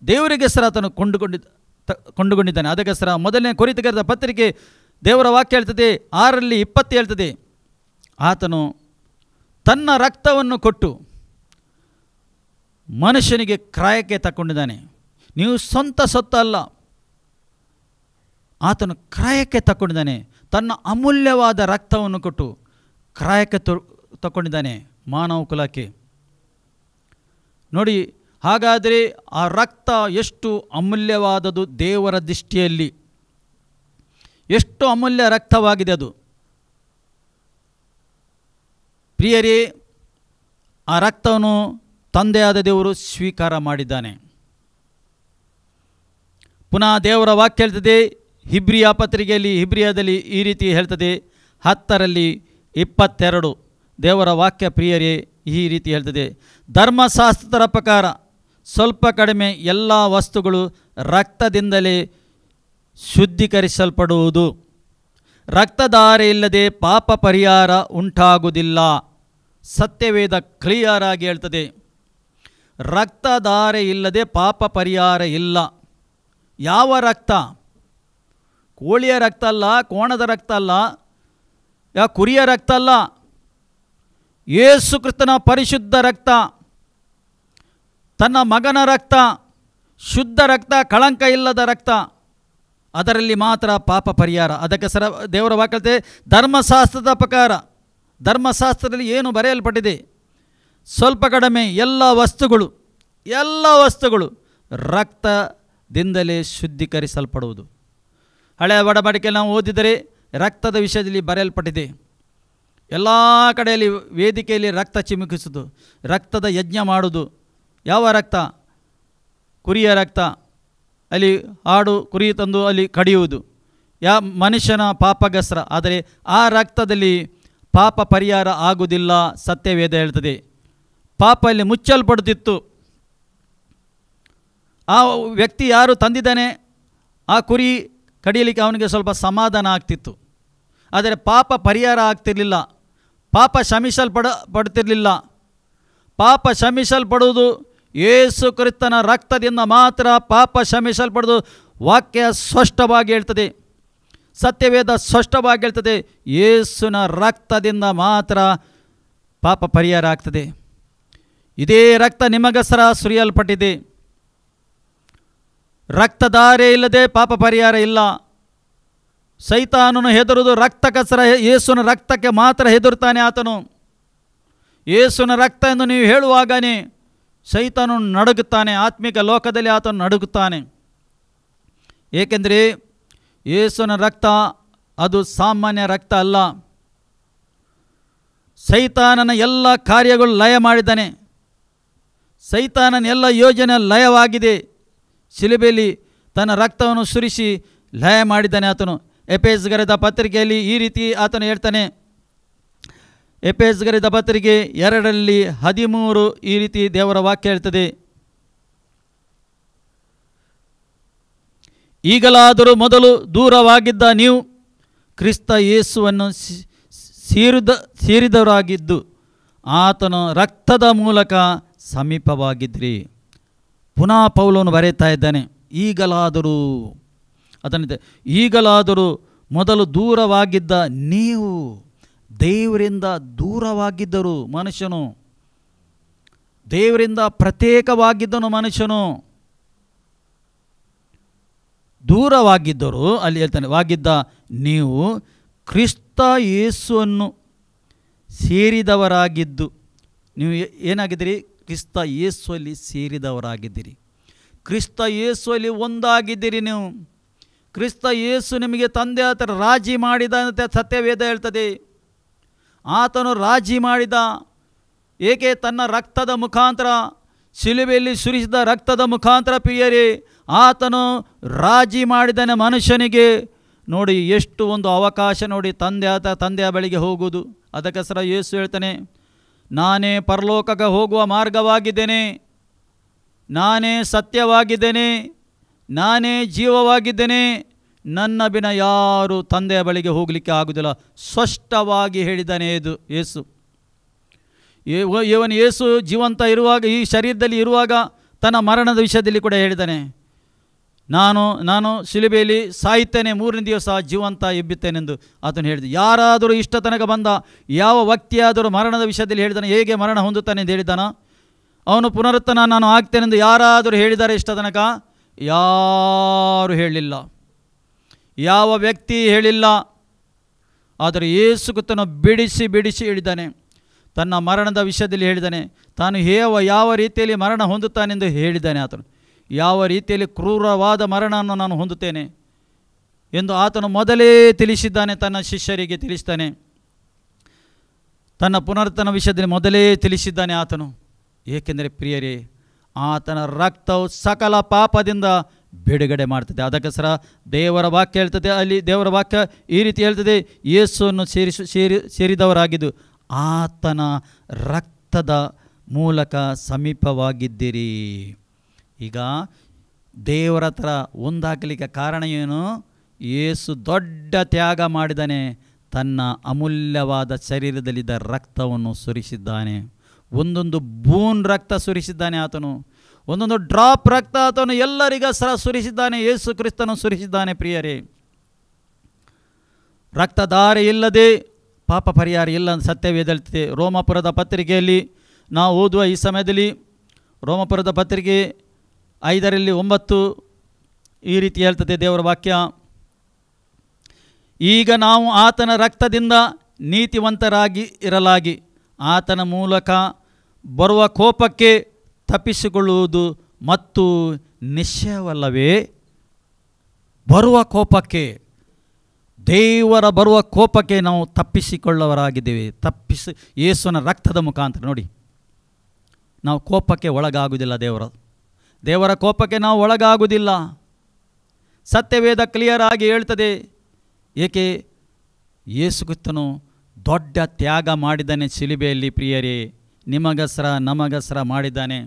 ದೇವರಿಗೋಸ್ಕರ ಆತನು ಕೊಂಡುಕೊಂಡಿದ್ದಾನೆ. ಅದಕ್ಕೋಸ್ಕರ ಮೊದಲನೇ ಕೊರಿಂಥೀಯರ ಪತ್ರಿಕೆ ದೇವರ ವಾಕ್ಯ ಹೇಳ್ತದೆ 6:20 ಹೇಳ್ತದೆ, ಆತನು ತನ್ನ ರಕ್ತವನ್ನು ಕೊಟ್ಟು ಮನುಷ್ಯನಿಗೆ ಕ್ರಯಕ್ಕೆ ತಕ್ಕೊಂಡಿದ್ದಾನೆ. ನೀವು ಸ್ವಂತ ಸೊತ್ತು ಅಲ್ಲ, ಆತನು ಕ್ರಯಕ್ಕೆ ತಕ್ಕೊಂಡಿದ್ದಾನೆ. ತನ್ನ ಅಮೂಲ್ಯವಾದ ರಕ್ತವನ್ನು ಕೊಟ್ಟು ಕ್ರಯಕ್ಕೆ ತಕ್ಕೊಂಡಿದ್ದಾನೆ ಮಾನವ ಕುಲಕ್ಕೆ. ನೋಡಿ, ಹಾಗಾದರೆ ಆ ರಕ್ತ ಎಷ್ಟು ಅಮೂಲ್ಯವಾದದ್ದು ದೇವರ ದೃಷ್ಟಿಯಲ್ಲಿ, ಎಷ್ಟು ಅಮೂಲ್ಯ ರಕ್ತವಾಗಿದೆ ಅದು. ಪ್ರಿಯರೇ, ಆ ರಕ್ತವನ್ನು ತಂದೆಯಾದ ದೇವರು ಸ್ವೀಕಾರ ಮಾಡಿದ್ದಾನೆ. ಪುನಃ ದೇವರ ವಾಕ್ಯ ಹೇಳ್ತದೆ ಹಿಬ್ರಿಯ ಹಿಬ್ರಿಯಾದಲ್ಲಿ ಈ ರೀತಿ ಹೇಳ್ತದೆ 10:22 ದೇವರ ವಾಕ್ಯ ಪ್ರಿಯರೇ ಈ ರೀತಿ ಹೇಳ್ತದೆ, ಧರ್ಮಶಾಸ್ತ್ರದ ಪ್ರಕಾರ ಸ್ವಲ್ಪ ಕಡಿಮೆ ಎಲ್ಲ ವಸ್ತುಗಳು ರಕ್ತದಿಂದಲೇ ಶುದ್ಧೀಕರಿಸಲ್ಪಡುವುದು. ರಕ್ತಧಾರೆ ಇಲ್ಲದೆ ಪಾಪ ಪರಿಹಾರ ಉಂಟಾಗುವುದಿಲ್ಲ. ಸತ್ಯವೇದ ಕ್ಲಿಯರ್ ಆಗಿ ಹೇಳ್ತದೆ, ರಕ್ತಧಾರೆ ಇಲ್ಲದೆ ಪಾಪ ಪರಿಹಾರ ಇಲ್ಲ. ಯಾವ ರಕ್ತ? ಕೋಳಿಯ ರಕ್ತ ಅಲ್ಲ, ಕೋಣದ ರಕ್ತ ಅಲ್ಲ, ಕುರಿಯ ರಕ್ತ ಅಲ್ಲ, ಯೇಸು ಕ್ರಿಸ್ತನ ಪರಿಶುದ್ಧ ರಕ್ತ, ತನ್ನ ಮಗನ ರಕ್ತ, ಶುದ್ಧ ರಕ್ತ, ಕಳಂಕ ಇಲ್ಲದ ರಕ್ತ, ಅದರಲ್ಲಿ ಮಾತ್ರ ಪಾಪ ಪರಿಹಾರ. ಅದಕ್ಕೆ ದೇವರ ವಾಕ್ಯ ಧರ್ಮಶಾಸ್ತ್ರದ ಪ್ರಕಾರ, ಧರ್ಮಶಾಸ್ತ್ರದಲ್ಲಿ ಏನು ಬರೆಯಲ್ಪಟ್ಟಿದೆ, ಸ್ವಲ್ಪ ಕಡಿಮೆ ಎಲ್ಲ ವಸ್ತುಗಳು ರಕ್ತದಿಂದಲೇ ಶುದ್ಧೀಕರಿಸಲ್ಪಡುವುದು. ಹಳೆಯ ಒಡಂಬಡಿಕೆಯಲ್ಲಿ ನಾವು ಓದಿದರೆ ರಕ್ತದ ವಿಷಯದಲ್ಲಿ ಬರೆಯಲ್ಪಟ್ಟಿದೆ. ಎಲ್ಲ ಕಡೆಯಲ್ಲಿ ವೇದಿಕೆಯಲ್ಲಿ ರಕ್ತ ಚಿಮುಕಿಸುವುದು, ರಕ್ತದ ಯಜ್ಞ ಮಾಡುವುದು. ಯಾವ ರಕ್ತ? ಕುರಿಯ ರಕ್ತ. ಅಲ್ಲಿ ಆಡು ಕುರಿ ತಂದು ಅಲ್ಲಿ ಕಡಿಯುವುದು ಮನುಷ್ಯನ ಪಾಪಗೋಸ್ಕರ. ಆದರೆ ಆ ರಕ್ತದಲ್ಲಿ ಪಾಪ ಪರಿಹಾರ ಆಗುವುದಿಲ್ಲ. ಸತ್ಯವೇದ ಹೇಳ್ತದೆ, ಪಾಪ ಅಲ್ಲಿ ಮುಚ್ಚಲ್ಪಡುತ್ತಿತ್ತು. ಆ ವ್ಯಕ್ತಿ ಯಾರು ತಂದಿದ್ದಾನೆ ಆ ಕುರಿ ಕಡಿಯಲಿಕ್ಕೆ ಅವನಿಗೆ ಸ್ವಲ್ಪ ಸಮಾಧಾನ ಆಗ್ತಿತ್ತು, ಆದರೆ ಪಾಪ ಪರಿಹಾರ ಆಗ್ತಿರಲಿಲ್ಲ, ಪಾಪ ಪಡುತ್ತಿರಲಿಲ್ಲ. ಪಾಪ ಶಮಿಸಲ್ಪಡುವುದು ಯೇಸು ಕ್ರಿಸ್ತನ ರಕ್ತದಿಂದ ಮಾತ್ರ. ಪಾಪ ಶಮಿಸಲ್ಪಡುವುದು ವಾಕ್ಯ ಸ್ಪಷ್ಟವಾಗಿ ಹೇಳ್ತದೆ, ಸತ್ಯವೇದ ಸ್ಪಷ್ಟವಾಗಿ ಹೇಳ್ತದೆ, ಯೇಸುವಿನ ರಕ್ತದಿಂದ ಮಾತ್ರ ಪಾಪ ಪರಿಹಾರ ಆಗ್ತದೆ. ಇದೇ ರಕ್ತ ನಿಮಗೋಸ್ಕರ ಸುರಿಯಲ್ಪಟ್ಟಿದೆ. ರಕ್ತಧಾರೆ ಇಲ್ಲದೆ ಪಾಪ ಪರಿಹಾರ ಇಲ್ಲ. ಸೈತಾನನು ಹೆದರುವುದು ರಕ್ತಕ್ಕೋಸ್ಕರ. ಯೇಸುವಿನ ರಕ್ತಕ್ಕೆ ಮಾತ್ರ ಹೆದರುತ್ತಾನೆ ಆತನು. ಯೇಸುವಿನ ರಕ್ತ ಎಂದು ನೀವು ಹೇಳುವಾಗನೇ ಸೈತಾನನು ನಡುಗುತ್ತಾನೆ. ಆತ್ಮಿಕ ಲೋಕದಲ್ಲಿ ಆತನು ನಡುಗುತ್ತಾನೆ. ಏಕೆಂದರೆ ಯೇಸುವಿನ ರಕ್ತ ಅದು ಸಾಮಾನ್ಯ ರಕ್ತ ಅಲ್ಲ. ಸೈತಾನನ ಎಲ್ಲ ಕಾರ್ಯಗಳು ಲಯ ಮಾಡಿದ್ದಾನೆ. ಸೈತಾನನ ಎಲ್ಲ ಯೋಜನೆ ಲಯವಾಗಿದೆ. ಶಿಲುಬೆಯಲ್ಲಿ ತನ್ನ ರಕ್ತವನ್ನು ಸುರಿಸಿ ಲಯ ಮಾಡಿದ್ದಾನೆ ಆತನು. ಎಫೆಸದವರ ಪತ್ರಿಕೆಯಲ್ಲಿ ಈ ರೀತಿ ಆತನು ಹೇಳ್ತಾನೆ. ಎಫೆಸದವರ ಪತ್ರಿಕೆ 2:13 ಈ ರೀತಿ ದೇವರ ವಾಕ್ಯ ಹೇಳ್ತದೆ, ಈಗಲಾದರೂ ಮೊದಲು ದೂರವಾಗಿದ್ದ ನೀವು ಕ್ರಿಸ್ತ ಯೇಸುವನ್ನು ಸೇರಿದವರಾಗಿದ್ದು ಆತನ ರಕ್ತದ ಮೂಲಕ ಸಮೀಪವಾಗಿದ್ದಿರಿ. ಪುನಃ ಪೌಲನು ಬರೆಯುತ್ತಾ ಇದ್ದಾನೆ, ಈಗಲಾದರೂ ಮೊದಲು ದೂರವಾಗಿದ್ದ ನೀವು. ದೇವರಿಂದ ದೂರವಾಗಿದ್ದರು ಮನುಷ್ಯನು, ದೇವರಿಂದ ಪ್ರತ್ಯೇಕವಾಗಿದ್ದನು ಮನುಷ್ಯನು. ದೂರವಾಗಿದ್ದರು, ಅಲ್ಲಿ ಹೇಳ್ತಾನೆ, ವಾಗಿದ್ದ ನೀವು ಕ್ರಿಸ್ತ ಯೇಸುವನ್ನು ಸೇರಿದವರಾಗಿದ್ದು. ನೀವು ಏನಾಗಿದ್ದೀರಿ? ಕ್ರಿಸ್ತ ಯೇಸುವಲ್ಲಿ ಸೇರಿದವರಾಗಿದ್ದೀರಿ. ಕ್ರಿಸ್ತ ಯೇಸುವಲ್ಲಿ ಒಂದಾಗಿದ್ದೀರಿ ನೀವು. ಕ್ರಿಸ್ತ ಯೇಸು ನಿಮಗೆ ತಂದೆ ಆತ ರಾಜಿ ಮಾಡಿದಂತೆ ಸತ್ಯವೇದ ಹೇಳ್ತದೆ. ಆತನು ರಾಜಿ ಮಾಡಿದ. ಏಕೆ? ತನ್ನ ರಕ್ತದ ಮುಖಾಂತರ, ಶಿಲುಬೆಯಲ್ಲಿ ಸುರಿಸಿದ ರಕ್ತದ ಮುಖಾಂತರ ಪ್ರಿಯರೇ ಆತನು ರಾಜಿ ಮಾಡಿದ್ದಾನೆ ಮನುಷ್ಯನಿಗೆ. ನೋಡಿ ಎಷ್ಟು ಒಂದು ಅವಕಾಶ ನೋಡಿ, ತಂದೆಯ ಬಳಿಗೆ ಹೋಗುವುದು. ಅದಕ್ಕೋಸ್ಕರ ಯೇಸು ಹೇಳ್ತಾನೆ, ನಾನೇ ಪರಲೋಕಕ್ಕೆ ಹೋಗುವ ಮಾರ್ಗವಾಗಿದ್ದೇನೆ, ನಾನೇ ಸತ್ಯವಾಗಿದ್ದೇನೆ, ನಾನೇ ಜೀವವಾಗಿದ್ದೇನೆ, ನನ್ನ ಬಿನ ಯಾರು ತಂದೆಯ ಬಳಿಗೆ ಹೋಗಲಿಕ್ಕೆ ಆಗುವುದಿಲ್ಲ. ಸ್ಪಷ್ಟವಾಗಿ ಹೇಳಿದ್ದಾನೆ ಇದು ಯೇಸು. ಇವನು ಯೇಸು ಜೀವಂತ ಇರುವಾಗ, ಈ ಶರೀರದಲ್ಲಿ ಇರುವಾಗ ತನ್ನ ಮರಣದ ವಿಷಯದಲ್ಲಿ ಕೂಡ ಹೇಳಿದ್ದಾನೆ, ನಾನು ಶಿಲುಬೆಯಲ್ಲಿ ಸಾಯುತ್ತೇನೆ, 3ನೇ ದಿವಸ ಜೀವಂತ ಎಬ್ಬಿತ್ತೇನೆಂದು ಆತನು ಹೇಳಿದ. ಯಾರಾದರೂ ಇಷ್ಟ ತನಕ ಬಂದ ಯಾವ ವ್ಯಕ್ತಿಯಾದರೂ ಮರಣದ ವಿಷಯದಲ್ಲಿ ಹೇಳಿದಾನೆ, ಹೇಗೆ ಮರಣ ಹೊಂದುತ್ತಾನೆ ಎಂದು ಹೇಳಿದಾನ? ಅವನು ಪುನರುತ್ಥಾನ ನಾನು ಆಗ್ತೇನೆಂದು ಯಾರಾದರೂ ಹೇಳಿದ್ದಾರೆ ಇಷ್ಟ ತನಕ? ಯಾರೂ ಹೇಳಿಲ್ಲ, ಯಾವ ವ್ಯಕ್ತಿ ಹೇಳಿಲ್ಲ. ಆದರೆ ಯೇಸು ಕ್ರಿಸ್ತನು ಬಿಡಿಸಿ ಹೇಳಿದ್ದಾನೆ. ತನ್ನ ಮರಣದ ವಿಷಯದಲ್ಲಿ ಹೇಳಿದ್ದಾನೆ, ತಾನು ಯಾವ ರೀತಿಯಲ್ಲಿ ಮರಣ ಹೊಂದುತ್ತಾನೆಂದು ಹೇಳಿದ್ದಾನೆ. ಆತನು ಯಾವ ರೀತಿಯಲ್ಲಿ ಕ್ರೂರವಾದ ಮರಣವನ್ನು ನಾನು ಹೊಂದುತ್ತೇನೆ ಎಂದು ಆತನು ಮೊದಲೇ ತಿಳಿಸಿದ್ದಾನೆ, ತನ್ನ ಶಿಷ್ಯರಿಗೆ ತಿಳಿಸ್ತಾನೆ. ತನ್ನ ಪುನರುತ್ಥಾನ ವಿಷಯದಲ್ಲಿ ಮೊದಲೇ ತಿಳಿಸಿದ್ದಾನೆ ಆತನು. ಏಕೆಂದರೆ ಪ್ರಿಯರೇ, ಆತನ ರಕ್ತವು ಸಕಲ ಪಾಪದಿಂದ ಬಿಡುಗಡೆ ಮಾಡ್ತದೆ. ಅದಕ್ಕೋಸ್ಕರ ದೇವರ ವಾಕ್ಯ ಹೇಳ್ತದೆ, ಅಲ್ಲಿ ದೇವರ ವಾಕ್ಯ ಈ ರೀತಿ ಹೇಳ್ತದೆ, ಯೇಸುವನ್ನು ಸೇರಿದವರಾಗಿದ್ದು ಆತನ ರಕ್ತದ ಮೂಲಕ ಸಮೀಪವಾಗಿದ್ದೀರಿ. ಈಗ ದೇವರ ಹತ್ರ ಒಂದಾಗಲಿಕ್ಕೆ ಕಾರಣ ಏನು? ಯೇಸು ದೊಡ್ಡ ತ್ಯಾಗ ಮಾಡಿದ್ದಾನೆ, ತನ್ನ ಅಮೂಲ್ಯವಾದ ಶರೀರದಲ್ಲಿದ್ದ ರಕ್ತವನ್ನು ಸುರಿಸಿದ್ದಾನೆ. ಒಂದೊಂದು ಬೂನ್ ರಕ್ತ ಸುರಿಸಿದ್ದಾನೆ ಆತನು, ಒಂದೊಂದು ಡ್ರಾಪ್ ರಕ್ತ ಆತನು ಎಲ್ಲರಿಗೋಸ್ಕರ ಸುರಿಸಿದ್ದಾನೆ. ಯೇಸು ಕ್ರಿಸ್ತನು ಸುರಿಸಿದ್ದಾನೆ. ಪ್ರಿಯರೇ, ರಕ್ತಧಾರೆ ಇಲ್ಲದೆ ಪಾಪ ಪರಿಹಾರ ಇಲ್ಲ ಅಂತ ಸತ್ಯವೇದಲ್ತಿದೆ. ರೋಮಾಪುರದ ಪತ್ರಿಕೆಯಲ್ಲಿ ನಾವು ಓದುವ ಈ ಸಮಯದಲ್ಲಿ ರೋಮಾಪುರದ ಪತ್ರಿಕೆ 5:9 ಈ ರೀತಿ ಹೇಳ್ತದೆ ದೇವರ ವಾಕ್ಯ, ಈಗ ನಾವು ಆತನ ರಕ್ತದಿಂದ ನೀತಿವಂತರಾಗಿ ಇರಲಾಗಿ ಆತನ ಮೂಲಕ ಬರುವ ಕೋಪಕ್ಕೆ ತಪ್ಪಿಸಿಕೊಳ್ಳುವುದು ಮತ್ತು ನಿಶ್ಚಯವಲ್ಲವೇ? ಬರುವ ಕೋಪಕ್ಕೆ, ದೇವರ ಬರುವ ಕೋಪಕ್ಕೆ ನಾವು ತಪ್ಪಿಸಿಕೊಳ್ಳವರಾಗಿದ್ದೇವೆ. ಯೇಸುವಿನ ರಕ್ತದ ಮುಖಾಂತರ. ನೋಡಿ, ನಾವು ಕೋಪಕ್ಕೆ ಒಳಗಾಗುವುದಿಲ್ಲ. ದೇವರ ಕೋಪಕ್ಕೆ ನಾವು ಒಳಗಾಗುವುದಿಲ್ಲ. ಸತ್ಯವೇದ ಕ್ಲಿಯರ್ ಆಗಿ ಹೇಳ್ತದೆ. ಏಕೆ? ಯೇಸು ಕ್ರಿಸ್ತನು ದೊಡ್ಡ ತ್ಯಾಗ ಮಾಡಿದ್ದಾನೆ ಶಿಲುಬೆಯಲ್ಲಿ. ಪ್ರಿಯರೇ, ನಿಮಗೋಸ್ಕರ ನಮಗೋಸ್ಕರ ಮಾಡಿದ್ದಾನೆ.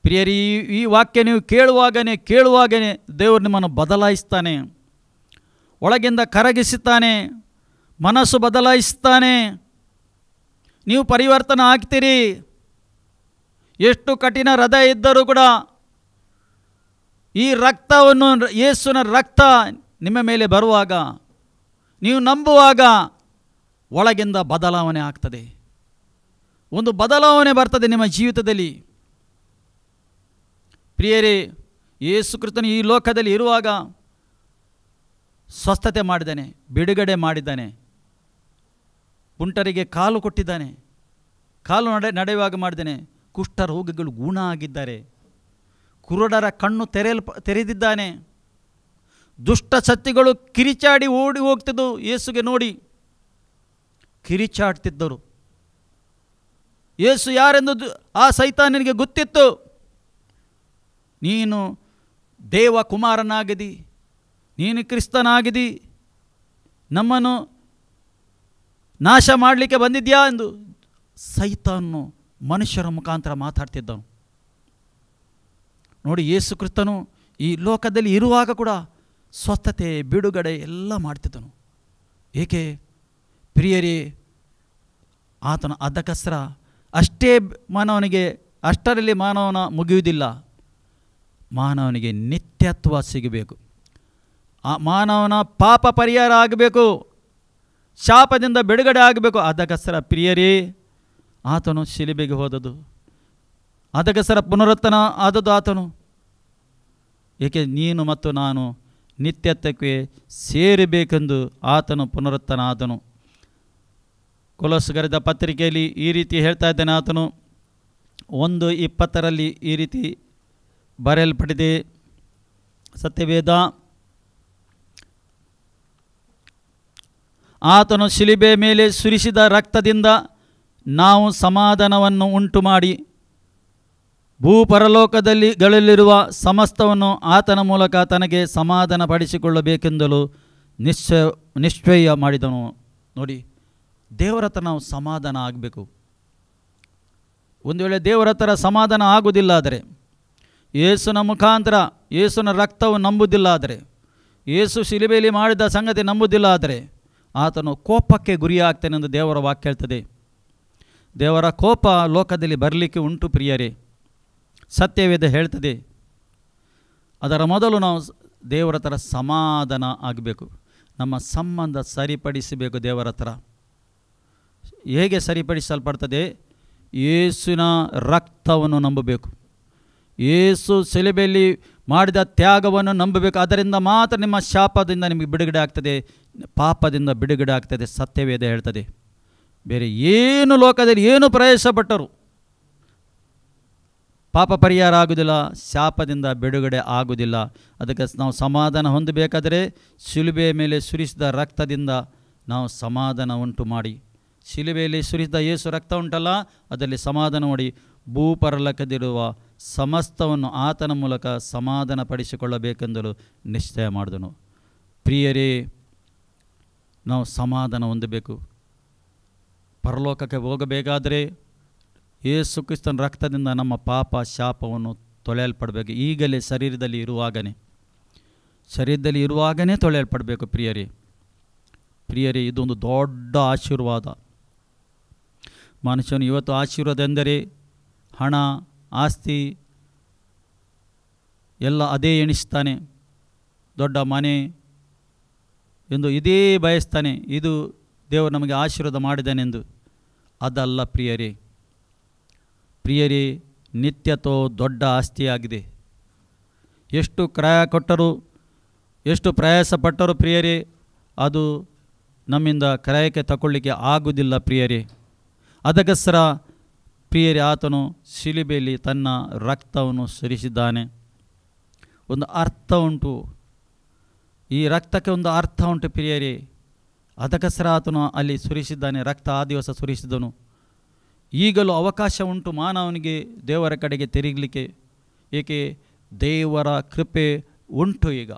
ಪ್ರಿಯರೇ, ಈ ವಾಕ್ಯ ನೀವು ಕೇಳುವಾಗನೇ ದೇವರು ನಿಮ್ಮನ್ನು ಬದಲಾಯಿಸ್ತಾನೆ, ಒಳಗಿಂದ ಕರಗಿಸುತ್ತಾನೆ, ಮನಸ್ಸು ಬದಲಾಯಿಸ್ತಾನೆ, ನೀವು ಪರಿವರ್ತನೆ ಆಗ್ತೀರಿ. ಎಷ್ಟು ಕಠಿಣ ಹೃದಯ ಇದ್ದರೂ ಕೂಡ ಈ ರಕ್ತವನ್ನು, ಯೇಸುವಿನ ರಕ್ತ ನಿಮ್ಮ ಮೇಲೆ ಬರುವಾಗ, ನೀವು ನಂಬುವಾಗ ಒಳಗಿಂದ ಬದಲಾವಣೆ ಆಗ್ತದೆ. ಒಂದು ಬದಲಾವಣೆ ಬರ್ತದೆ ನಿಮ್ಮ ಜೀವಿತದಲ್ಲಿ. ಪ್ರಿಯರೇ, ಯೇಸು ಕ್ರಿಸ್ತನು ಈ ಲೋಕದಲ್ಲಿ ಇರುವಾಗ ಸ್ವಸ್ಥತೆ ಮಾಡಿದ್ದಾನೆ, ಬಿಡುಗಡೆ ಮಾಡಿದ್ದಾನೆ, ಕುಂಟರಿಗೆ ಕಾಲು ಕೊಟ್ಟಿದ್ದಾನೆ, ಕಾಲು ನಡೆಯುವಾಗ ಮಾಡಿದ್ದಾನೆ, ಕುಷ್ಠರೋಗಿಗಳು ಗುಣ ಆಗಿದ್ದಾರೆ, ಕುರುಡರ ಕಣ್ಣು ತೆರೆದಿದ್ದಾನೆ, ದುಷ್ಟ ಶಕ್ತಿಗಳು ಕಿರಿಚಾಡಿ ಓಡಿ ಹೋಗ್ತಿದ್ದು ಯೇಸುಗೆ ನೋಡಿ ಕಿರಿಚಾಡ್ತಿದ್ದರು. ಯೇಸು ಯಾರೆಂದು ಆ ಸೈತಾನನಿಗೆ ಗೊತ್ತಿತ್ತು. ನೀನು ದೇವಕುಮಾರನಾಗಿದಿ, ನೀನು ಕ್ರಿಸ್ತನಾಗಿದಿ, ನಮ್ಮನ್ನು ನಾಶ ಮಾಡಲಿಕ್ಕೆ ಬಂದಿದ್ಯಾ ಎಂದು ಸೈತಾನನು ಮನುಷ್ಯರ ಮುಖಾಂತರ ಮಾತಾಡ್ತಿದ್ದನು. ನೋಡಿ, ಯೇಸು ಕ್ರಿಸ್ತನು ಈ ಲೋಕದಲ್ಲಿ ಇರುವಾಗ ಕೂಡ ಸ್ವಸ್ಥತೆ, ಬಿಡುಗಡೆ ಎಲ್ಲ ಮಾಡ್ತಿದ್ದನು. ಏಕೆ? ಪ್ರಿಯರೇ, ಆತನ ಅದಕ್ಕೋಸ್ಕರ ಅಷ್ಟರಲ್ಲಿ ಮಾನವನ ಮುಗಿಯುವುದಿಲ್ಲ. ಮಾನವನಿಗೆ ನಿತ್ಯತ್ವ ಸಿಗಬೇಕು. ಆ ಮಾನವನ ಪಾಪ ಪರಿಹಾರ ಆಗಬೇಕು, ಶಾಪದಿಂದ ಬಿಡುಗಡೆ ಆಗಬೇಕು. ಅದಕ್ಕೋಸ್ಕರ ಪ್ರಿಯರೇ, ಆತನು ಶಿಲುಬೆಗೆ ಹೋದದ್ದು, ಅದಕ್ಕೋಸ್ಕರ ಪುನರುತ್ಥಾನ ಆದದ್ದು ಆತನು. ಏಕೆ? ನೀನು ಮತ್ತು ನಾನು ನಿತ್ಯತ್ವಕ್ಕೆ ಸೇರಬೇಕೆಂದು ಆತನು ಪುನರುತ್ಥಾನ ಆದನು. ಕೊಲೊಸ್ಸೆಯವರ ಪತ್ರಿಕೆಯಲ್ಲಿ ಈ ರೀತಿ ಹೇಳ್ತಾ ಇದ್ದಾನೆ. ಆತನು 1:20 ಈ ರೀತಿ ಬರೆಯಲ್ಪಟ್ಟಿದೆ ಸತ್ಯವೇದ, ಆತನು ಶಿಲುಬೆ ಮೇಲೆ ಸುರಿಸಿದ ರಕ್ತದಿಂದ ನಾವು ಸಮಾಧಾನವನ್ನು ಉಂಟು ಮಾಡಿ ಭೂಪರಲೋಕದಲ್ಲಿರುವ ಸಮಸ್ತವನ್ನು ಆತನ ಮೂಲಕ ತನಗೆ ಸಮಾಧಾನ ಪಡಿಸಿಕೊಳ್ಳಬೇಕೆಂದಲು ನಿಶ್ಚಯ ಮಾಡಿದನು. ನೋಡಿ, ದೇವರ ಹತ್ರ ನಾವು ಸಮಾಧಾನ ಆಗಬೇಕು. ಒಂದು ವೇಳೆ ದೇವರ ಹತ್ರ ಸಮಾಧಾನ ಆಗುವುದಿಲ್ಲ ಆದರೆ, ಯೇಸುನ ಮುಖಾಂತರ ಯೇಸುನ ರಕ್ತವು ನಂಬುವುದಿಲ್ಲ ಆದರೆ, ಯೇಸು ಶಿಲುಬೆಯಲ್ಲಿ ಮಾಡಿದ ಸಂಗತಿ ನಂಬುವುದಿಲ್ಲ ಆದರೆ, ಆತನು ಕೋಪಕ್ಕೆ ಗುರಿಯಾಗ್ತಾನೆ ಎಂದು ದೇವರ ವಾಕ್ಯ ಹೇಳ್ತದೆ. ದೇವರ ಕೋಪ ಲೋಕದಲ್ಲಿ ಬರಲಿಕ್ಕೆ ಉಂಟು ಪ್ರಿಯರೇ, ಸತ್ಯವೇದ ಹೇಳ್ತದೆ. ಅದರ ಮೊದಲು ನಾವು ದೇವರ ಹತ್ರ ಸಮಾಧಾನ ಆಗಬೇಕು. ನಮ್ಮ ಸಂಬಂಧ ಸರಿಪಡಿಸಬೇಕು ದೇವರ ಹತ್ರ. ಹೇಗೆ ಸರಿಪಡಿಸಲ್ಪಡ್ತದೆ? ಯೇಸುವಿನ ರಕ್ತವನ್ನು ನಂಬಬೇಕು. ಯೇಸು ಶಿಲುಬೆಯಲ್ಲಿ ಮಾಡಿದ ತ್ಯಾಗವನ್ನು ನಂಬಬೇಕು. ಅದರಿಂದ ಮಾತ್ರ ನಿಮ್ಮ ಶಾಪದಿಂದ ನಿಮಗೆ ಬಿಡುಗಡೆ ಆಗ್ತದೆ, ಪಾಪದಿಂದ ಬಿಡುಗಡೆ ಆಗ್ತದೆ. ಸತ್ಯವೇದ ಹೇಳ್ತದೆ. ಬೇರೆ ಏನು ಲೋಕದಲ್ಲಿ ಏನು ಪ್ರಯಾಸಪಟ್ಟರು ಪಾಪ ಪರಿಹಾರ ಆಗುವುದಿಲ್ಲ, ಶಾಪದಿಂದ ಬಿಡುಗಡೆ ಆಗುವುದಿಲ್ಲ. ಅದಕ್ಕೆ ನಾವು ಸಮಾಧಾನ ಹೊಂದಬೇಕಾದರೆ ಶಿಲುಬೆಯ ಮೇಲೆ ಸುರಿಸಿದ ರಕ್ತದಿಂದ ನಾವು ಸಮಾಧಾನ ಉಂಟು ಮಾಡಿ, ಶಿಲುಬೆಯಲ್ಲಿ ಸುರಿಸಿದ ಯೇಸು ರಕ್ತ ಉಂಟಲ್ಲ, ಅದರಲ್ಲಿ ಸಮಾಧಾನ ಮಾಡಿ ಭೂಪರಲೋಕದಲ್ಲಿರುವ ಸಮಸ್ತವನ್ನು ಆತನ ಮೂಲಕ ಸಮಾಧಾನ ಪಡಿಸಿಕೊಳ್ಳಬೇಕೆಂದಲು ನಿಶ್ಚಯ ಮಾಡಿದನು. ಪ್ರಿಯರೇ, ನಾವು ಸಮಾಧಾನ ಹೊಂದಬೇಕು. ಪರಲೋಕಕ್ಕೆ ಹೋಗಬೇಕಾದರೆ ಯೇಸು ಕ್ರಿಸ್ತನ ರಕ್ತದಿಂದ ನಮ್ಮ ಪಾಪ ಶಾಪವನ್ನು ತೊಳೆಯಲ್ಪಡಬೇಕು. ಈಗಲೇ ಶರೀರದಲ್ಲಿ ಇರುವಾಗನೇ ತೊಳೆಯಲ್ಪಡಬೇಕು. ಪ್ರಿಯರೇ, ಇದೊಂದು ದೊಡ್ಡ ಆಶೀರ್ವಾದ. ಮನುಷ್ಯನು ಇವತ್ತು ಆಶೀರ್ವಾದ ಎಂದರೆ ಹಣ, ಆಸ್ತಿ ಎಲ್ಲ ಅದೇ ಎಣಿಸ್ತಾನೆ, ದೊಡ್ಡ ಮನೆ ಎಂದು ಇದೇ ಬಯಸ್ತಾನೆ. ಇದು ದೇವರು ನಮಗೆ ಆಶೀರ್ವಾದ ಮಾಡಿದ್ದಾನೆಂದು. ಅದಲ್ಲ ಪ್ರಿಯರೇ, ನಿತ್ಯತೋ ದೊಡ್ಡ ಆಸ್ತಿಯಾಗಿದೆ. ಎಷ್ಟು ಕ್ರಯ ಕೊಟ್ಟರು, ಎಷ್ಟು ಪ್ರಯಾಸಪಟ್ಟರು ಪ್ರಿಯರೇ, ಅದು ನಮ್ಮಿಂದ ಕ್ರಯಕ್ಕೆ ತಗೊಳ್ಳಿಕ್ಕೆ ಆಗುವುದಿಲ್ಲ ಪ್ರಿಯರೇ. ಅದಕ್ಕೋಸ್ಕರ ಪ್ರಿಯರೇ, ಆತನು ಶಿಲುಬೆಯಲ್ಲಿ ತನ್ನ ರಕ್ತವನ್ನು ಸುರಿಸಿದ್ದಾನೆ. ಒಂದು ಅರ್ಥ ಉಂಟು, ಈ ರಕ್ತಕ್ಕೆ ಒಂದು ಅರ್ಥ ಉಂಟು ಪ್ರಿಯರೇ. ಅದಕ್ಕೋಸ್ಕರ ಆತನು ಅಲ್ಲಿ ಸುರಿಸಿದ್ದಾನೆ, ರಕ್ತ ಆ ದಿವಸ ಸುರಿಸಿದನು. ಈಗಲೂ ಅವಕಾಶ ಉಂಟು ಮಾನವನಿಗೆ ದೇವರ ಕಡೆಗೆ ತಿರುಗಲಿಕ್ಕೆ. ಏಕೆ? ದೇವರ ಕೃಪೆ ಉಂಟು. ಈಗ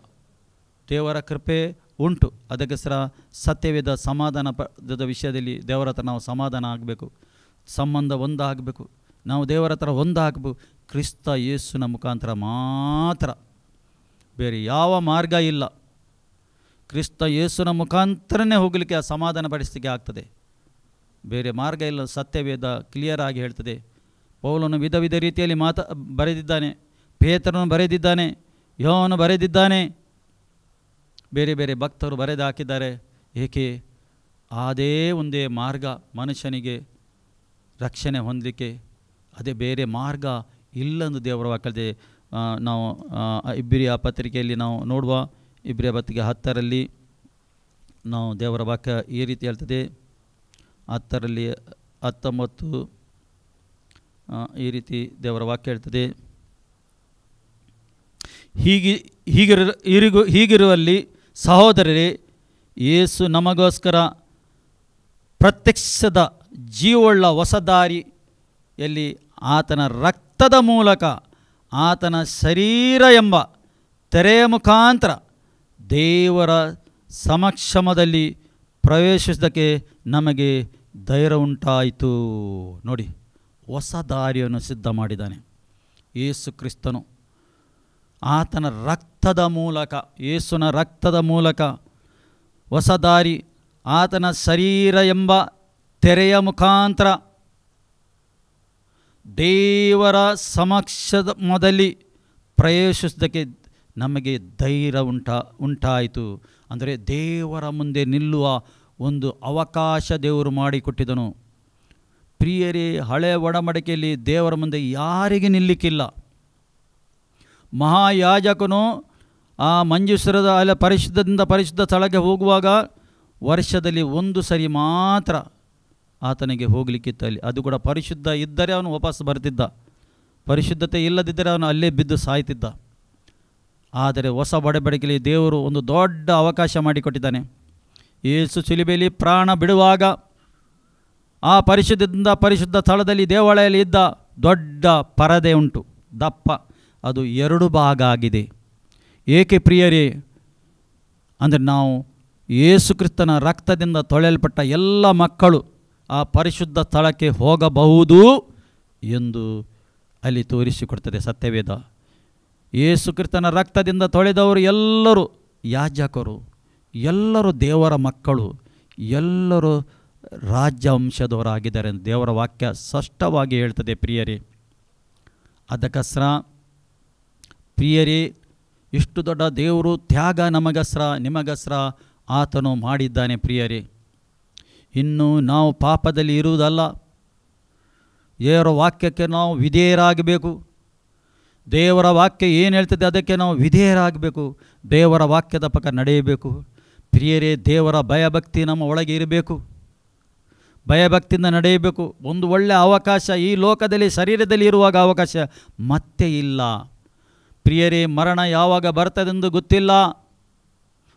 ದೇವರ ಕೃಪೆ ಉಂಟು. ಅದಕ್ಕೋಸ್ಕರ ಸತ್ಯವೇದ ಸಮಾಧಾನದ ವಿಷಯದಲ್ಲಿ ದೇವರ ಹತ್ರ ನಾವು ಸಮಾಧಾನ ಆಗಬೇಕು, ಸಂಬಂಧ ಒಂದಾಗಬೇಕು. ನಾವು ದೇವರ ಹತ್ರ ಒಂದಾಗಬೇಕು ಕ್ರಿಸ್ತ ಯೇಸುವಿನ ಮುಖಾಂತರ ಮಾತ್ರ. ಬೇರೆ ಯಾವ ಮಾರ್ಗ ಇಲ್ಲ. ಕ್ರಿಸ್ತ ಯೇಸುವಿನ ಮುಖಾಂತರನೇ ಹೋಗಲಿಕ್ಕೆ ಆ ಸಮಾಧಾನ ಪಡಿಸಲಿಕ್ಕೆ ಆಗ್ತದೆ. ಬೇರೆ ಮಾರ್ಗ ಇಲ್ಲ. ಸತ್ಯವೇದ ಕ್ಲಿಯರ್ ಆಗಿ ಹೇಳ್ತದೆ. ಪೌಲನು ವಿಧ ವಿಧ ರೀತಿಯಲ್ಲಿ ಬರೆದಿದ್ದಾನೆ, ಪೇತ್ರನು ಬರೆದಿದ್ದಾನೆ, ಯೋಹನು ಬರೆದಿದ್ದಾನೆ, ಬೇರೆ ಬೇರೆ ಭಕ್ತರು ಬರೆದು ಹಾಕಿದ್ದಾರೆ. ಏಕೆ? ಅದೇ ಒಂದೇ ಮಾರ್ಗ ಮನುಷ್ಯನಿಗೆ ರಕ್ಷಣೆ ಹೊಂದಲಿಕ್ಕೆ. ಅದೇ ಬೇರೆ ಮಾರ್ಗ ಇಲ್ಲಂದು ದೇವರ ವಾಕ್ಯದಲ್ಲಿ ನಾವು ಇಬ್ರಿಯ ಪತ್ರಿಕೆಯಲ್ಲಿ ನಾವು ನೋಡುವ. ಇಬ್ರಿಯ ಪತ್ರಿಕೆ 10ರಲ್ಲಿ ನಾವು ದೇವರ ವಾಕ್ಯ ಈ ರೀತಿ ಹೇಳ್ತದೆ. 10ರಲ್ಲಿ 19 ಈ ರೀತಿ ದೇವರ ವಾಕ್ಯ ಹೇಳ್ತದೆ. ಹೀಗಿರುವಲ್ಲಿ ಸಹೋದರರೇ, ಯೇಸು ನಮಗೋಸ್ಕರ ಪ್ರತ್ಯಕ್ಷದ ಜೀವವುಳ್ಳ ಹೊಸ ದಾರಿಯಲ್ಲಿ ಆತನ ರಕ್ತದ ಮೂಲಕ ಆತನ ಶರೀರ ಎಂಬ ತೆರೆಯ ಮುಖಾಂತರ ದೇವರ ಸಮಕ್ಷಮದಲ್ಲಿ ಪ್ರವೇಶಿಸೋದಕ್ಕೆ ನಮಗೆ ಧೈರ್ಯ ಉಂಟಾಯಿತು. ನೋಡಿ, ಹೊಸ ದಾರಿಯನ್ನು ಸಿದ್ಧ ಮಾಡಿದ್ದಾನೆ ಯೇಸು ಕ್ರಿಸ್ತನು. ಆತನ ರಕ್ತದ ಮೂಲಕ, ಯೇಸುನ ರಕ್ತದ ಮೂಲಕ ಹೊಸ ದಾರಿ, ಆತನ ಶರೀರ ಎಂಬ ತೆರೆಯ ಮುಖಾಂತರ ದೇವರ ಸಮಕ್ಷದ ಮೊದಲಿ ಪ್ರವೇಶಿಸೋದಕ್ಕೆ ನಮಗೆ ಧೈರ್ಯ ಉಂಟಾಯಿತು. ಅಂದರೆ ದೇವರ ಮುಂದೆ ನಿಲ್ಲುವ ಒಂದು ಅವಕಾಶ ದೇವರು ಮಾಡಿಕೊಟ್ಟಿದನು. ಪ್ರಿಯರೇ, ಹಳೆಯ ಒಡಂಬಡಿಕೆಯಲ್ಲಿ ದೇವರ ಮುಂದೆ ಯಾರಿಗೆ ನಿಲ್ಲಿಕ್ಕಿಲ್ಲ. ಮಹಾಯಾಜಕನು ಆ ಮಂಜೂಷರದ ಪರಿಶುದ್ಧದಿಂದ ಪರಿಶುದ್ಧ ಸ್ಥಳಕ್ಕೆ ಹೋಗುವಾಗ ವರ್ಷದಲ್ಲಿ ಒಂದು ಸರಿ ಮಾತ್ರ ಆತನಿಗೆ ಹೋಗಲಿಕ್ಕಿತ್ತು. ಅಲ್ಲಿ ಅದು ಕೂಡ ಪರಿಶುದ್ಧ ಇದ್ದರೆ ಅವನು ವಾಪಸ್ ಬರ್ತಿದ್ದ, ಪರಿಶುದ್ಧತೆ ಇಲ್ಲದಿದ್ದರೆ ಅವನು ಅಲ್ಲೇ ಬಿದ್ದು ಸಾಯ್ತಿದ್ದ. ಆದರೆ ಹೊಸ ಒಡಂಬಡಿಕೆಯಲ್ಲಿ ದೇವರು ಒಂದು ದೊಡ್ಡ ಅವಕಾಶ ಮಾಡಿಕೊಟ್ಟಿದ್ದಾನೆ. ಯೇಸು ಶಿಲುಬೆಯಲ್ಲಿ ಪ್ರಾಣ ಬಿಡುವಾಗ ಆ ಪರಿಶುದ್ಧದಿಂದ ಪರಿಶುದ್ಧ ಸ್ಥಳದಲ್ಲಿ ದೇವಾಲಯದಲ್ಲಿ ಇದ್ದ ದೊಡ್ಡ ಪರದೆ ಉಂಟು, ದಪ್ಪ, ಅದು 2 ಭಾಗ ಆಗಿದೆ. ಏಕೆ ಪ್ರಿಯರೇ? ಅಂದರೆ ನಾವು ಯೇಸು ಕ್ರಿಸ್ತನ ರಕ್ತದಿಂದ ತೊಳೆಯಲ್ಪಟ್ಟ ಎಲ್ಲ ಮಕ್ಕಳು ಆ ಪರಿಶುದ್ಧ ಸ್ಥಳಕ್ಕೆ ಹೋಗಬಹುದು ಎಂದು ಅಲ್ಲಿ ತೋರಿಸಿಕೊಡ್ತದೆ ಸತ್ಯವೇದ. ಯೇಸು ಕ್ರಿಸ್ತನ ರಕ್ತದಿಂದ ತೊಳೆದವರು ಎಲ್ಲರೂ ಯಾಜಕರು, ಎಲ್ಲರೂ ದೇವರ ಮಕ್ಕಳು, ಎಲ್ಲರೂ ರಾಜವಂಶದವರಾಗಿದ್ದಾರೆ ಎಂದು ದೇವರ ವಾಕ್ಯ ಸ್ಪಷ್ಟವಾಗಿ ಹೇಳ್ತದೆ ಪ್ರಿಯರೇ. ಅದಕ್ಕೋಸ್ಕರ ಪ್ರಿಯರೇ, ಇಷ್ಟು ದೊಡ್ಡ ದೇವರು ತ್ಯಾಗ ನಮಗೋಸ್ಕರ ನಿಮಗೋಸ್ಕರ ಆತನು ಮಾಡಿದ್ದಾನೆ ಪ್ರಿಯರೇ. ಇನ್ನು ನಾವು ಪಾಪದಲ್ಲಿ ಇರುವುದಲ್ಲ, ದೇವರ ವಾಕ್ಯಕ್ಕೆ ನಾವು ವಿಧೇಯರಾಗಬೇಕು. ದೇವರ ವಾಕ್ಯ ಏನು ಹೇಳ್ತದೆ ಅದಕ್ಕೆ ನಾವು ವಿಧೇಯರಾಗಬೇಕು. ದೇವರ ವಾಕ್ಯದ ಪಕ್ಕ ನಡೆಯಬೇಕು ಪ್ರಿಯರೇ. ದೇವರ ಭಯಭಕ್ತಿ ನಮ್ಮ ಒಳಗೆ ಇರಬೇಕು, ಭಯಭಕ್ತಿಯಿಂದ ನಡೆಯಬೇಕು. ಒಂದು ಒಳ್ಳೆಯ ಅವಕಾಶ ಈ ಲೋಕದಲ್ಲಿ ಶರೀರದಲ್ಲಿ ಇರುವಾಗ ಅವಕಾಶ ಮತ್ತೆ ಇಲ್ಲ ಪ್ರಿಯರೇ. ಮರಣ ಯಾವಾಗ ಬರ್ತದೆಂದು ಗೊತ್ತಿಲ್ಲ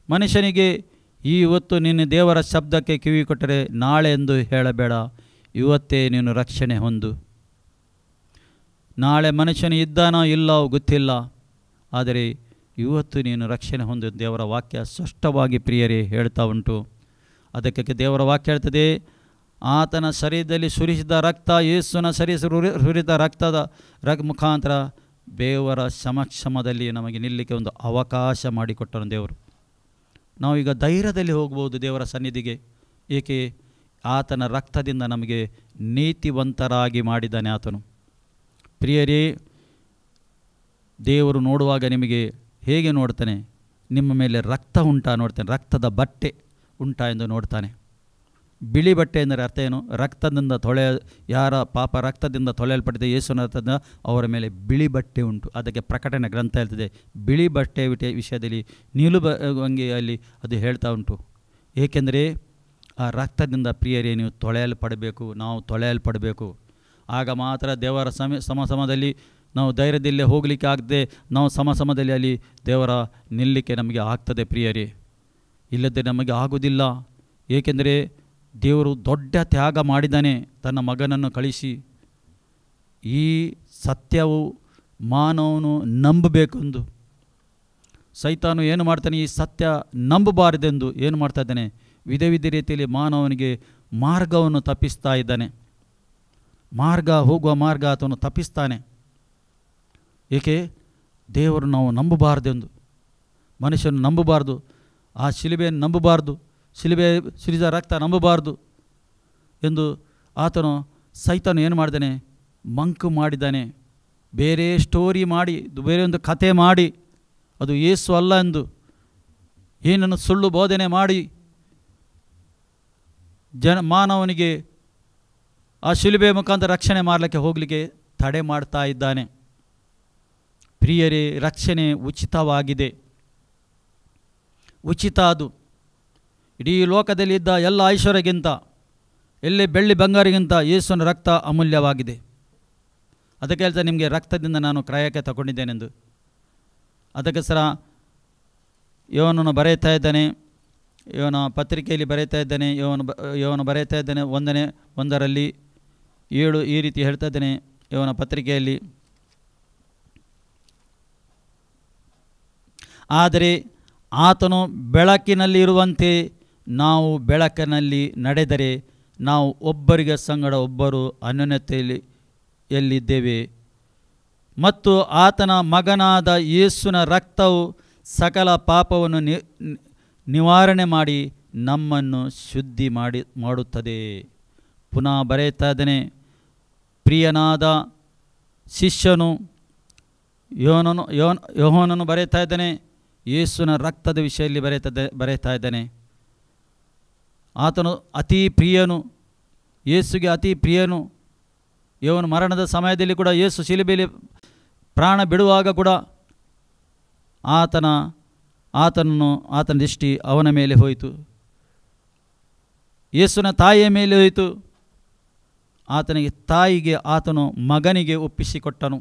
ಮನುಷ್ಯನಿಗೆ. ಇವತ್ತು ನೀನು ದೇವರ ಶಬ್ದಕ್ಕೆ ಕಿವಿ ಕೊಟ್ಟರೆ ನಾಳೆ ಎಂದು ಹೇಳಬೇಡ, ಇವತ್ತೇ ನೀನು ರಕ್ಷಣೆ ಹೊಂದು. ನಾಳೆ ಮನುಷ್ಯನು ಇದ್ದಾನೋ ಇಲ್ಲವೋ ಗೊತ್ತಿಲ್ಲ, ಆದರೆ ಇವತ್ತು ನೀನು ರಕ್ಷಣೆ ಹೊಂದು ದೇವರ ವಾಕ್ಯ ಸ್ಪಷ್ಟವಾಗಿ ಪ್ರಿಯರೇ ಹೇಳ್ತಾ ಉಂಟು. ಅದಕ್ಕೆ ದೇವರ ವಾಕ್ಯ ಹೇಳ್ತದೆ, ಆತನ ಶರೀರದಲ್ಲಿ ಸುರಿಸಿದ ರಕ್ತ, ಯೇಸುವಿನ ಸುರಿದ ರಕ್ತದ ಮುಖಾಂತರ ದೇವರ ಸಮಕ್ಷಮದಲ್ಲಿ ನಮಗೆ ನಿಲ್ಲಕ್ಕೆ ಒಂದು ಅವಕಾಶ ಮಾಡಿಕೊಟ್ಟನು ದೇವರು. ನಾವೀಗ ಧೈರ್ಯದಲ್ಲಿ ಹೋಗ್ಬೋದು ದೇವರ ಸನ್ನಿಧಿಗೆ. ಏಕೆ? ಆತನ ರಕ್ತದಿಂದ ನಮಗೆ ನೀತಿವಂತರಾಗಿ ಮಾಡಿದ್ದಾನೆ ಆತನು. ಪ್ರಿಯರೇ, ದೇವರು ನೋಡುವಾಗ ನಿಮಗೆ ಹೇಗೆ ನೋಡ್ತಾನೆ? ನಿಮ್ಮ ಮೇಲೆ ರಕ್ತ ಉಂಟಾ ನೋಡ್ತಾನೆ, ರಕ್ತದ ಬಟ್ಟೆ ಉಂಟಾ ಎಂದು ನೋಡ್ತಾನೆ. ಬಿಳಿ ಬಟ್ಟೆ ಎಂದರೆ ಅರ್ಥ ಏನು? ರಕ್ತದಿಂದ ಯಾರ ಪಾಪ ರಕ್ತದಿಂದ ತೊಳೆಯಲ್ಪಟ್ಟಿದೆ ಯೇಸುವಿನ ರಕ್ತದಿಂದ ಅವರ ಮೇಲೆ ಬಿಳಿ ಬಟ್ಟೆ ಉಂಟು. ಅದಕ್ಕೆ ಪ್ರಕಟಣೆ ಗ್ರಂಥ ಹೇಳ್ತದೆ, ಬಿಳಿ ಬಟ್ಟೆ ವಿಷಯದಲ್ಲಿ ನೀಲುವಂಗಿಯಲ್ಲಿ ಅದು ಹೇಳ್ತಾ ಉಂಟು. ಏಕೆಂದರೆ ಆ ರಕ್ತದಿಂದ ಪ್ರಿಯರೇ ನೀವು ತೊಳೆಯಲ್ಪಡಬೇಕು, ನಾವು ತೊಳೆಯಲ್ಪಡಬೇಕು. ಆಗ ಮಾತ್ರ ದೇವರ ಸಮದಲ್ಲಿ ನಾವು ಧೈರ್ಯದಲ್ಲೇ ಹೋಗಲಿಕ್ಕೆ ಆಗದೆ, ನಾವು ಸಮದಲ್ಲಿ ಅಲ್ಲಿ ದೇವರ ನಿಲ್ಲಕ್ಕೆ ನಮಗೆ ಆಗ್ತದೆ ಪ್ರಿಯರೇ. ಇಲ್ಲದೆ ನಮಗೆ ಆಗುವುದಿಲ್ಲ. ಏಕೆಂದರೆ ದೇವರು ದೊಡ್ಡ ತ್ಯಾಗ ಮಾಡಿದ್ದಾನೆ ತನ್ನ ಮಗನನ್ನು ಕಳಿಸಿ. ಈ ಸತ್ಯವು ಮಾನವನು ನಂಬಬೇಕೆಂದು ಸೈತಾನು ಏನು ಮಾಡ್ತಾನೆ? ಈ ಸತ್ಯ ನಂಬಬಾರದೆಂದು ಏನು ಮಾಡ್ತಾ ಇದ್ದಾನೆ? ವಿಧ ರೀತಿಯಲ್ಲಿ ಮಾನವನಿಗೆ ಮಾರ್ಗವನ್ನು ತಪ್ಪಿಸ್ತಾ ಇದ್ದಾನೆ. ಹೋಗುವ ಮಾರ್ಗ ಆತನು ತಪ್ಪಿಸ್ತಾನೆ. ಏಕೆ? ದೇವರು ನಾವು ನಂಬಬಾರ್ದೆಂದು, ಮನುಷ್ಯನು ನಂಬಬಾರ್ದು, ಆ ಶಿಲುಬೆಯನ್ನು ನಂಬಬಾರ್ದು, ಶಿಲುಬೆ ಸುರಿದ ರಕ್ತ ನಂಬಬಾರ್ದು ಎಂದು ಆತನು ಸೈತಾನು ಏನು ಮಾಡಿದ್ದಾನೆ? ಮಂಕು ಮಾಡಿದ್ದಾನೆ. ಬೇರೆ ಸ್ಟೋರಿ ಮಾಡಿ, ಬೇರೆ ಒಂದು ಕತೆ ಮಾಡಿ, ಅದು ಯೇಸು ಅಲ್ಲ ಎಂದು ಏನನ್ನು ಸುಳ್ಳು ಬೋಧನೆ ಮಾಡಿ ಮಾನವನಿಗೆ ಆ ಶಿಲುಬೆ ಮುಖಾಂತರ ರಕ್ಷಣೆ ಮಾಡಲಿಕ್ಕೆ ಹೋಗಲಿಕ್ಕೆ ತಡೆ ಮಾಡ್ತಾ ಇದ್ದಾನೆ. ಪ್ರಿಯರೇ, ರಕ್ಷಣೆ ಉಚಿತವಾಗಿದೆ, ಉಚಿತ. ಅದು ಇಡೀ ಲೋಕದಲ್ಲಿದ್ದ ಎಲ್ಲ ಐಶ್ವರ್ಯಕ್ಕಿಂತ, ಎಲ್ಲಿ ಬೆಳ್ಳಿ ಬಂಗಾರಿಗಿಂತ ಯೇಸುವಿನ ರಕ್ತ ಅಮೂಲ್ಯವಾಗಿದೆ. ಅದಕ್ಕೆ ಹೇಳ್ತಾರೆ, ನಿಮಗೆ ರಕ್ತದಿಂದ ನಾನು ಕ್ರಯಕ್ಕೆ ತಗೊಂಡಿದ್ದೇನೆಂದು. ಅದಕ್ಕೋಸ್ಕರ ಯೋವನನ್ನು ಬರೆಯುತ್ತಾ ಇದ್ದಾನೆ, ಯೋವನ ಪತ್ರಿಕೆಯಲ್ಲಿ ಬರೆಯುತ್ತಾ ಇದ್ದಾನೆ, ಯೋವನ ಬರೆಯುತ್ತಾ ಇದ್ದಾನೆ 1:7 ಈ ರೀತಿ ಹೇಳ್ತಾ ಇದ್ದಾನೆ ಯೋವನ ಪತ್ರಿಕೆಯಲ್ಲಿ. ಆದರೆ ಆತನು ಬೆಳಕಿನಲ್ಲಿ ಇರುವಂತೆ ನಾವು ಬೆಳಕಿನಲ್ಲಿ ನಡೆದರೆ ನಾವು ಒಬ್ಬರಿಗೆ ಸಂಗಡ ಒಬ್ಬರು ಅನ್ಯೋನ್ಯತೆಯಲ್ಲಿದ್ದೇವೆ. ಮತ್ತು ಆತನ ಮಗನಾದ ಯೇಸುವಿನ ರಕ್ತವು ಸಕಲ ಪಾಪವನ್ನು ನಿವಾರಣೆ ಮಾಡಿ ನಮ್ಮನ್ನು ಶುದ್ಧಿ ಮಾಡುತ್ತದೆ. ಪುನಃ ಬರೆಯುತ್ತಾ ಇದ್ದಾನೆ, ಪ್ರಿಯನಾದ ಶಿಷ್ಯನು ಯೋಹಾನನು ಬರೆಯುತ್ತಾ ಇದ್ದಾನೆ, ಯೇಸುವಿನ ರಕ್ತದ ವಿಷಯದಲ್ಲಿ ಬರೆಯುತ್ತಾ ಇದ್ದಾನೆ. ಆತನು ಅತಿ ಪ್ರಿಯನು, ಯೇಸುಗೆ ಅತಿ ಪ್ರಿಯನು. ಯೋವನ ಮರಣದ ಸಮಯದಲ್ಲಿ ಕೂಡ, ಯೇಸು ಶಿಲುಬೆಯಲ್ಲಿ ಪ್ರಾಣ ಬಿಡುವಾಗ ಕೂಡ ಆತನ ದೃಷ್ಟಿ ಅವನ ಮೇಲೆ ಹೋಯಿತು, ಯೇಸುವಿನ ತಾಯಿಯ ಮೇಲೆ ಹೋಯಿತು. ಆತನಿಗೆ ತಾಯಿಗೆ ಆತನು ಮಗನಿಗೆ ಒಪ್ಪಿಸಿಕೊಟ್ಟನು.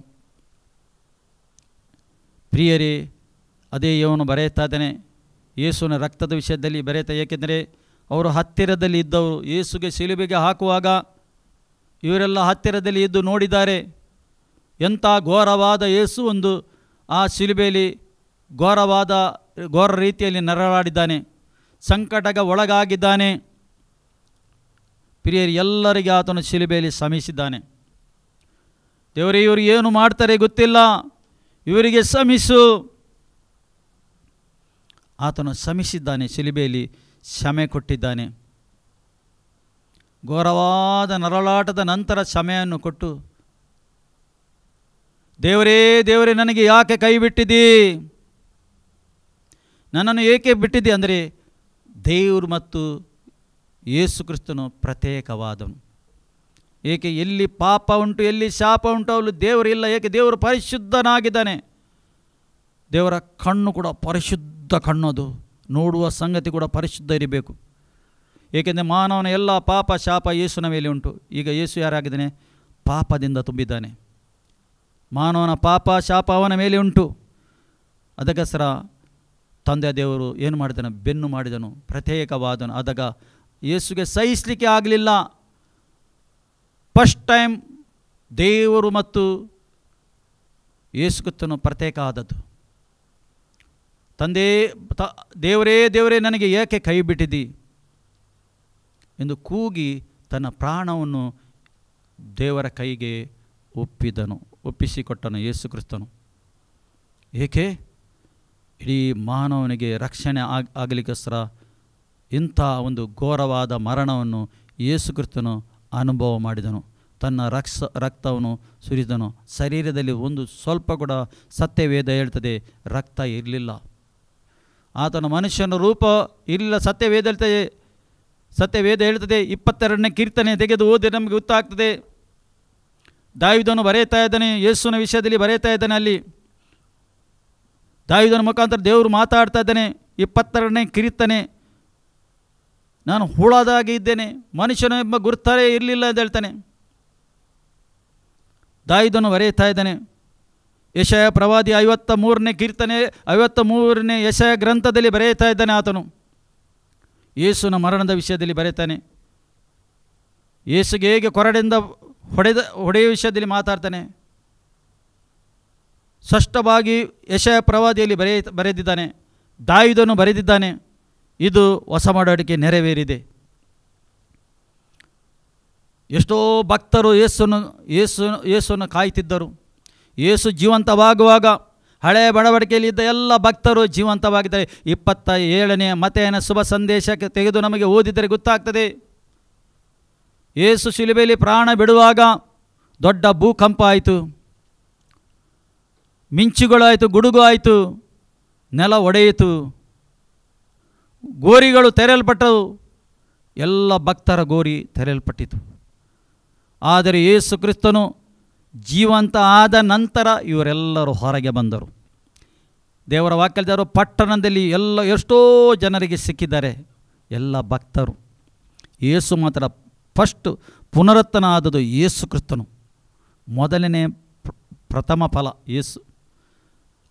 ಪ್ರಿಯರೇ, ಅದೇ ಯೋವನು ಬರೆಯುತ್ತಾ ಇದ್ದಾನೆ ಯೇಸುವಿನ ರಕ್ತದ ವಿಷಯದಲ್ಲಿ ಬರೆಯುತ್ತಾ. ಏಕೆಂದರೆ ಅವರು ಹತ್ತಿರದಲ್ಲಿ ಇದ್ದವರು, ಯೇಸುಗೆ ಶಿಲುಬೆಗೆ ಹಾಕುವಾಗ ಇವರೆಲ್ಲ ಹತ್ತಿರದಲ್ಲಿ ಇದ್ದು ನೋಡಿದ್ದಾರೆ. ಎಂಥ ಘೋರವಾದ ಯೇಸು ಒಂದು ಆ ಶಿಲುಬೆಯಲ್ಲಿ ಘೋರ ರೀತಿಯಲ್ಲಿ ನರಳಾಡಿದ್ದಾನೆ, ಸಂಕಟಕ್ಕೆ ಒಳಗಾಗಿದ್ದಾನೆ. ಪ್ರಿಯರು, ಎಲ್ಲರಿಗೆ ಆತನು ಶಿಲುಬೆಯಲ್ಲಿ ಶ್ರಮಿಸಿದ್ದಾನೆ. ದೇವರೇ, ಇವರು ಏನು ಮಾಡ್ತಾರೆ ಗೊತ್ತಿಲ್ಲ, ಇವರಿಗೆ ಕ್ಷಮಿಸು. ಆತನು ಕ್ಷಮಿಸಿದ್ದಾನೆ, ಶಿಲುಬೆಯಲ್ಲಿ ಕ್ಷಮೆ ಕೊಟ್ಟಿದ್ದಾನೆ. ಘೋರವಾದ ನರಳಾಟದ ನಂತರ ಕ್ಷಮೆಯನ್ನು ಕೊಟ್ಟು, ದೇವರೇ ದೇವರೇ ನನಗೆ ಯಾಕೆ ಕೈ ಬಿಟ್ಟಿದ್ದೀ, ನನ್ನನ್ನು ಏಕೆ ಬಿಟ್ಟಿದ್ದಿ ಅಂದರೆ ದೇವರು ಮತ್ತು ಯೇಸು ಕ್ರಿಸ್ತನು ಪ್ರತ್ಯೇಕವಾದನು. ಏಕೆ ಎಲ್ಲಿ ಪಾಪ ಉಂಟು, ಎಲ್ಲಿ ಶಾಪ ಉಂಟು, ಅಲ್ಲಿ ದೇವರು ಇಲ್ಲ. ಏಕೆ ದೇವರು ಪರಿಶುದ್ಧನಾಗಿದ್ದಾನೆ. ದೇವರ ಕಣ್ಣು ಕೂಡ ಪರಿಶುದ್ಧ ಕಣ್ಣದು, ನೋಡುವ ಸಂಗತಿ ಕೂಡ ಪರಿಶುದ್ಧ ಇರಬೇಕು. ಏಕೆಂದರೆ ಮಾನವನ ಎಲ್ಲ ಪಾಪ ಶಾಪ ಯೇಸುವಿನ ಮೇಲೆ ಉಂಟು. ಈಗ ಯೇಸು ಯಾರಾಗಿದ್ದಾನೆ? ಪಾಪದಿಂದ ತುಂಬಿದ್ದಾನೆ. ಮಾನವನ ಪಾಪ ಶಾಪ ಅವನ ಮೇಲೆ ಉಂಟು. ಅದಕ್ಕೋಸ್ಕರ ತಂದೆ ದೇವರು ಏನು ಮಾಡಿದನು? ಬೆನ್ನು ಮಾಡಿದನು, ಪ್ರತ್ಯೇಕವಾದನು. ಆದಾಗ ಯೇಸುಗೆ ಸಹಿಸಲಿಕ್ಕೆ ಆಗಲಿಲ್ಲ. ಫಸ್ಟ್ ಟೈಮ್ ದೇವರು ಮತ್ತು ಯೇಸು ಕ್ರಿಸ್ತನು ಪ್ರತ್ಯೇಕ ಆದದ್ದು. ದೇವರೇ ದೇವರೇ ನನಗೆ ಏಕೆ ಕೈ ಬಿಟ್ಟಿದ್ದಿ ಎಂದು ಕೂಗಿ ತನ್ನ ಪ್ರಾಣವನ್ನು ದೇವರ ಕೈಗೆ ಒಪ್ಪಿಸಿಕೊಟ್ಟನು ಯೇಸು ಕ್ರಿಸ್ತನು. ಏಕೆ? ಇಡೀ ಮಾನವನಿಗೆ ರಕ್ಷಣೆ ಆಗಲಿಕ್ಕೋಸ್ಕರ ಇಂಥ ಒಂದು ಘೋರವಾದ ಮರಣವನ್ನು ಯೇಸು ಕ್ರಿಸ್ತನು ಅನುಭವ ಮಾಡಿದನು. ತನ್ನ ರಕ್ತವನ್ನು ಸುರಿದನು. ಶರೀರದಲ್ಲಿ ಒಂದು ಸ್ವಲ್ಪ ಕೂಡ, ಸತ್ಯವೇದ ಹೇಳ್ತದೆ, ರಕ್ತ ಇರಲಿಲ್ಲ. ಆತನ ಮನುಷ್ಯನ ರೂಪ ಇರಲಿಲ್ಲ. ಸತ್ಯವೇದ ಹೇಳ್ತದೆ 22ನೇ ಕೀರ್ತನೆ ತೆಗೆದು ಓದಿ ನಮಗೆ ಗೊತ್ತಾಗ್ತದೆ. ದಾವೀದನು ಬರೆಯುತ್ತಾ ಇದ್ದಾನೆ, ಯೇಸುವಿನ ವಿಷಯದಲ್ಲಿ ಬರೆಯುತ್ತಾ ಇದ್ದಾನೆ. ಅಲ್ಲಿ ದಾವೀದನ ಮುಖಾಂತರ ದೇವರು ಮಾತಾಡ್ತಾ ಇದ್ದಾನೆ. 22ನೇ ಕೀರ್ತನೆ, ನಾನು ಹುಳದಾಗಿ ಇದ್ದೇನೆ, ಮನುಷ್ಯನ ಎಂಬ ಗುರುತರೇ ಇರಲಿಲ್ಲ ಅಂತ ಹೇಳ್ತಾನೆ. ದಾವೀದನು ಬರೆಯುತ್ತಾ ಇದ್ದಾನೆ. ಯೆಶಾಯ ಪ್ರವಾದಿ 53ನೇ ಕೀರ್ತನೆ, 53ನೇ ಯೆಶಾಯ ಗ್ರಂಥದಲ್ಲಿ ಬರೆಯುತ್ತಾ ಇದ್ದಾನೆ. ಆತನು ಯೇಸುವಿನ ಮರಣದ ವಿಷಯದಲ್ಲಿ ಬರೆಯುತ್ತಾನೆ. ಯೇಸುಗೆ ಹೇಗೆ ಕೊರಡೆಯಿಂದ ಹೊಡೆಯುವ ವಿಷಯದಲ್ಲಿ ಮಾತಾಡ್ತಾನೆ. ಸ್ಪಷ್ಟವಾಗಿ ಯೆಶಾಯ ಪ್ರವಾದಿಯಲ್ಲಿ ಬರೆದಿದ್ದಾನೆ. ದಾವೀದನು ಬರೆದಿದ್ದಾನೆ. ಇದು ಹೊಸ ಒಡಂಬಡಿಕೆ ನೆರವೇರಿದೆ. ಎಷ್ಟೋ ಭಕ್ತರು ಯೇಸುವನ್ನು ಕಾಯ್ತಿದ್ದರು. ಯೇಸು ಜೀವಂತವಾಗುವಾಗ ಹಳೆಯ ಒಡಂಬಡಿಕೆಯಲ್ಲಿ ಇದ್ದ ಎಲ್ಲ ಭಕ್ತರು ಜೀವಂತವಾಗಿದ್ದಾರೆ. 27ನೇ ಮತ್ತೇನ ಶುಭ ಸಂದೇಶಕ್ಕೆ ತೆಗೆದು ನಮಗೆ ಓದಿದರೆ ಗೊತ್ತಾಗ್ತದೆ. ಯೇಸು ಶಿಲುಬೆಯಲ್ಲಿ ಪ್ರಾಣ ಬಿಡುವಾಗ ದೊಡ್ಡ ಭೂಕಂಪ ಆಯಿತು, ಮಿಂಚುಗಳಾಯಿತು, ಗುಡುಗು ಆಯಿತು, ನೆಲ ಒಡೆಯಿತು, ಗೋರಿಗಳು ತೆರೆಯಲ್ಪಟ್ಟವು. ಎಲ್ಲ ಭಕ್ತರ ಗೋರಿ ತೆರೆಯಲ್ಪಟ್ಟಿತು. ಆದರೆ ಯೇಸು ಕ್ರಿಸ್ತನು ಜೀವಂತ ಆದ ನಂತರ ಇವರೆಲ್ಲರೂ ಹೊರಗೆ ಬಂದರು. ದೇವರ ವಾಕ್ಯದವರು ಪಟ್ಟಣದಲ್ಲಿ ಎಷ್ಟೋ ಜನರಿಗೆ ಸಿಕ್ಕಿದ್ದಾರೆ, ಎಲ್ಲ ಭಕ್ತರು. ಯೇಸು ಮಾತ್ರ ಫಸ್ಟ್ ಪುನರುತ್ಥಾನ ಆದದ್ದು ಯೇಸು ಕ್ರಿಸ್ತನು, ಮೊದಲನೇ ಪ್ರಥಮ ಫಲ ಯೇಸು.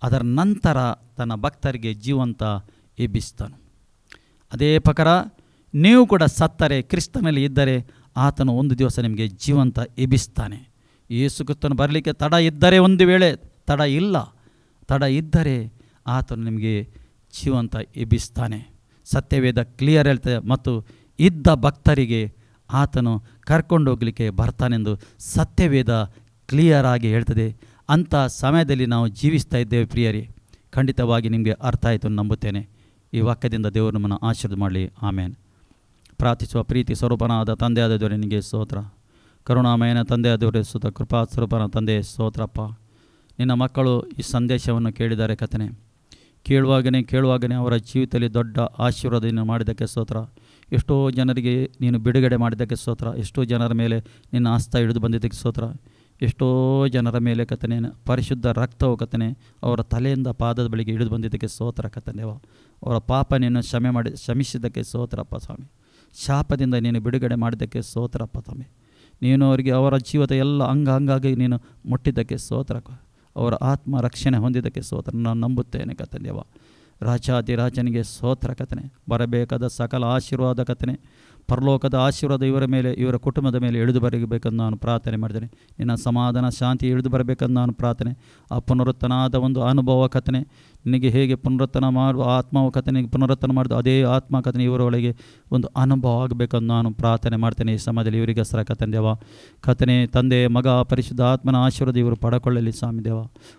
ಅದರ ನಂತರ ತನ್ನ ಭಕ್ತರಿಗೆ ಜೀವಂತ ಎಬ್ಬಿಸ್ತಾನು. ಅದೇ ಪ್ರಕಾರ ನೀವು ಕೂಡ ಸತ್ತರೆ, ಕ್ರಿಸ್ತನಲ್ಲಿ ಇದ್ದರೆ ಆತನು ಒಂದು ದಿವಸ ನಿಮಗೆ ಜೀವಂತ ಎಬ್ಬಿಸ್ತಾನೆ. ಯೇಸು ಕ್ರಿಸ್ತನು ಬರಲಿಕ್ಕೆ ತಡ ಇದ್ದರೆ, ಒಂದು ವೇಳೆ ತಡ ಇದ್ದರೆ ಆತನು ನಿಮಗೆ ಜೀವಂತ ಎಬ್ಬಿಸ್ತಾನೆ. ಸತ್ಯವೇದ ಕ್ಲಿಯರ್ ಹೇಳ್ತದೆ. ಮತ್ತು ಇದ್ದ ಭಕ್ತರಿಗೆ ಆತನು ಕರ್ಕೊಂಡು ಹೋಗಲಿಕ್ಕೆ ಬರ್ತಾನೆಂದು ಸತ್ಯವೇದ ಕ್ಲಿಯರ್ ಆಗಿ ಹೇಳ್ತದೆ. ಅಂಥ ಸಮಯದಲ್ಲಿ ನಾವು ಜೀವಿಸ್ತಾ ಇದ್ದೇವೆ ಪ್ರಿಯರೇ. ಖಂಡಿತವಾಗಿ ನಿಮಗೆ ಅರ್ಥ ಆಯಿತು ನಂಬುತ್ತೇನೆ. ಈ ವಾಕ್ಯದಿಂದ ದೇವರು ನಮ್ಮನ್ನು ಆಶೀರ್ವಾದ ಮಾಡಲಿ. ಆಮೇನ್. ಪ್ರಾರ್ಥಿಸುವ ಪ್ರೀತಿ ಸ್ವರೂಪನಾದ ತಂದೆಯಾದ ದೇವರೇ ನಿನಗೆ ಸ್ತೋತ್ರ. ಕರುಣಾಮಯನ ತಂದೆಯಾದ ದೇವರೇ ಸ್ತೋತ್ರ. ಕೃಪಾ ಸ್ವರೂಪನ ತಂದೆ ಸ್ತೋತ್ರಪ್ಪ. ನಿನ್ನ ಮಕ್ಕಳು ಈ ಸಂದೇಶವನ್ನು ಕೇಳಿದ್ದಾರೆ ಕರ್ತನೇ. ಕೇಳುವಾಗನೇ ಅವರ ಜೀವಿತದಲ್ಲಿ ದೊಡ್ಡ ಆಶೀರ್ವಾದವನ್ನು ಮಾಡಿದ್ದಕ್ಕೆ ಸ್ತೋತ್ರ. ಎಷ್ಟೋ ಜನರಿಗೆ ನೀನು ಬಿಡುಗಡೆ ಮಾಡಿದ್ದಕ್ಕೆ ಸ್ತೋತ್ರ. ಎಷ್ಟೋ ಜನರ ಮೇಲೆ ನಿನ್ನ ಹಸ್ತ ಹಿಡಿದು ಬಂದಿದ್ದಕ್ಕೆ ಸ್ತೋತ್ರ. ಎಷ್ಟೋ ಜನರ ಮೇಲೆ ಕರ್ತನೇ ಪರಿಶುದ್ಧ ರಕ್ತವು ಕರ್ತನೇ ಅವರ ತಲೆಯಿಂದ ಪಾದದ ಬಳಿಗೆ ಹಿಡಿದು ಬಂದಿದ್ದಕ್ಕೆ ಸ್ತೋತ್ರ ಕರ್ತನೇವ. ಅವರ ಪಾಪ ನೀನು ಕ್ಷಮಿಸಿದ್ದಕ್ಕೆ ಸ್ತೋತ್ರಪ್ಪ ಸ್ವಾಮಿ. ಶಾಪದಿಂದ ನೀನು ಬಿಡುಗಡೆ ಮಾಡಿದ್ದಕ್ಕೆ ಸ್ತೋತ್ರಪ್ಪ ಸ್ವಾಮಿ. ನೀನು ಅವರಿಗೆ ಅವರ ಜೀವದ ಎಲ್ಲ ಅಂಗಾಗಿ ನೀನು ಮುಟ್ಟಿದ್ದಕ್ಕೆ ಸ್ತೋತ್ರ. ಅವರ ಆತ್ಮ ರಕ್ಷಣೆ ಹೊಂದಿದ್ದಕ್ಕೆ ಸ್ತೋತ್ರ. ನಾನು ನಂಬುತ್ತೇನೆ ಕರ್ತನೇವ. ರಾಜಾದಿರಾಜನಿಗೆ ಸ್ತೋತ್ರ ಕರ್ತನೆ. ಬರಬೇಕಾದ ಸಕಲ ಆಶೀರ್ವಾದ ಕರ್ತನೆ, ಪರಲೋಕದ ಆಶೀರ್ವಾದ ಇವರ ಮೇಲೆ, ಇವರ ಕುಟುಂಬದ ಮೇಲೆ ಇಳಿದು ಬರಬೇಕೆಂದು ನಾನು ಪ್ರಾರ್ಥನೆ ಮಾಡ್ತೇನೆ. ನಿನ್ನ ಸಮಾಧಾನ ಶಾಂತಿ ಇಳಿದು ಬರಬೇಕೆಂದು ನಾನು ಪ್ರಾರ್ಥನೆ. ಆ ಪುನರುತ್ತನಾದ ಒಂದು ಅನುಭವ ಕಥನೆ, ನಿನಗೆ ಹೇಗೆ ಪುನರುತ್ತನ ಮಾಡುವ ಆತ್ಮವ ಕಥನೆಗೆ ಪುನರುತ್ತನ ಮಾಡಿದ ಅದೇ ಆತ್ಮ ಕಥನೆ ಇವರೊಳಗೆ ಒಂದು ಅನುಭವ ಆಗಬೇಕೆಂದು ನಾನು ಪ್ರಾರ್ಥನೆ ಮಾಡ್ತೇನೆ. ಈ ಸಮಯದಲ್ಲಿ ಇವರಿಗೋಸ್ಕರ ಕಥನೆ ದೇವ, ಕಥನೆ ತಂದೆ ಮಗ ಪರಿಶುದ್ಧ ಆತ್ಮನ ಆಶೀರ್ವಾದ ಇವರು ಪಡಕೊಳ್ಳಲಿ ಸ್ವಾಮಿ ದೇವ.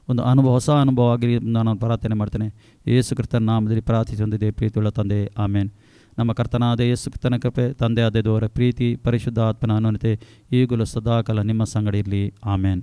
ಒಂದು ಅನುಭವ, ಹೊಸ ಅನುಭವ ಆಗಲಿ ನಾನು ಪ್ರಾರ್ಥನೆ ಮಾಡ್ತೇನೆ. ಯೇಸು ಕ್ರಿಸ್ತನ ನಾಮದಲ್ಲಿ ಪ್ರಾರ್ಥಿಸಿ ಹೊಂದಿದೆ ಪ್ರೀತಿಯುಳ್ಳ ತಂದೆ, ಆಮೇನ್. ನಮ್ಮ ಕರ್ತನಾದ ಯೇಸು ಕ್ರಿಸ್ತನ ಕೃಪೆ, ತಂದೆಯಾದ ದೇವರ ಪ್ರೀತಿ, ಪರಿಶುದ್ಧ ಆತ್ಮನ ಅನುನತೆ ಈಗಲೂ ಸದಾಕಾಲ ನಿಮ್ಮ ಸಂಗಡ ಇರಲಿ. ಆಮೇನ್.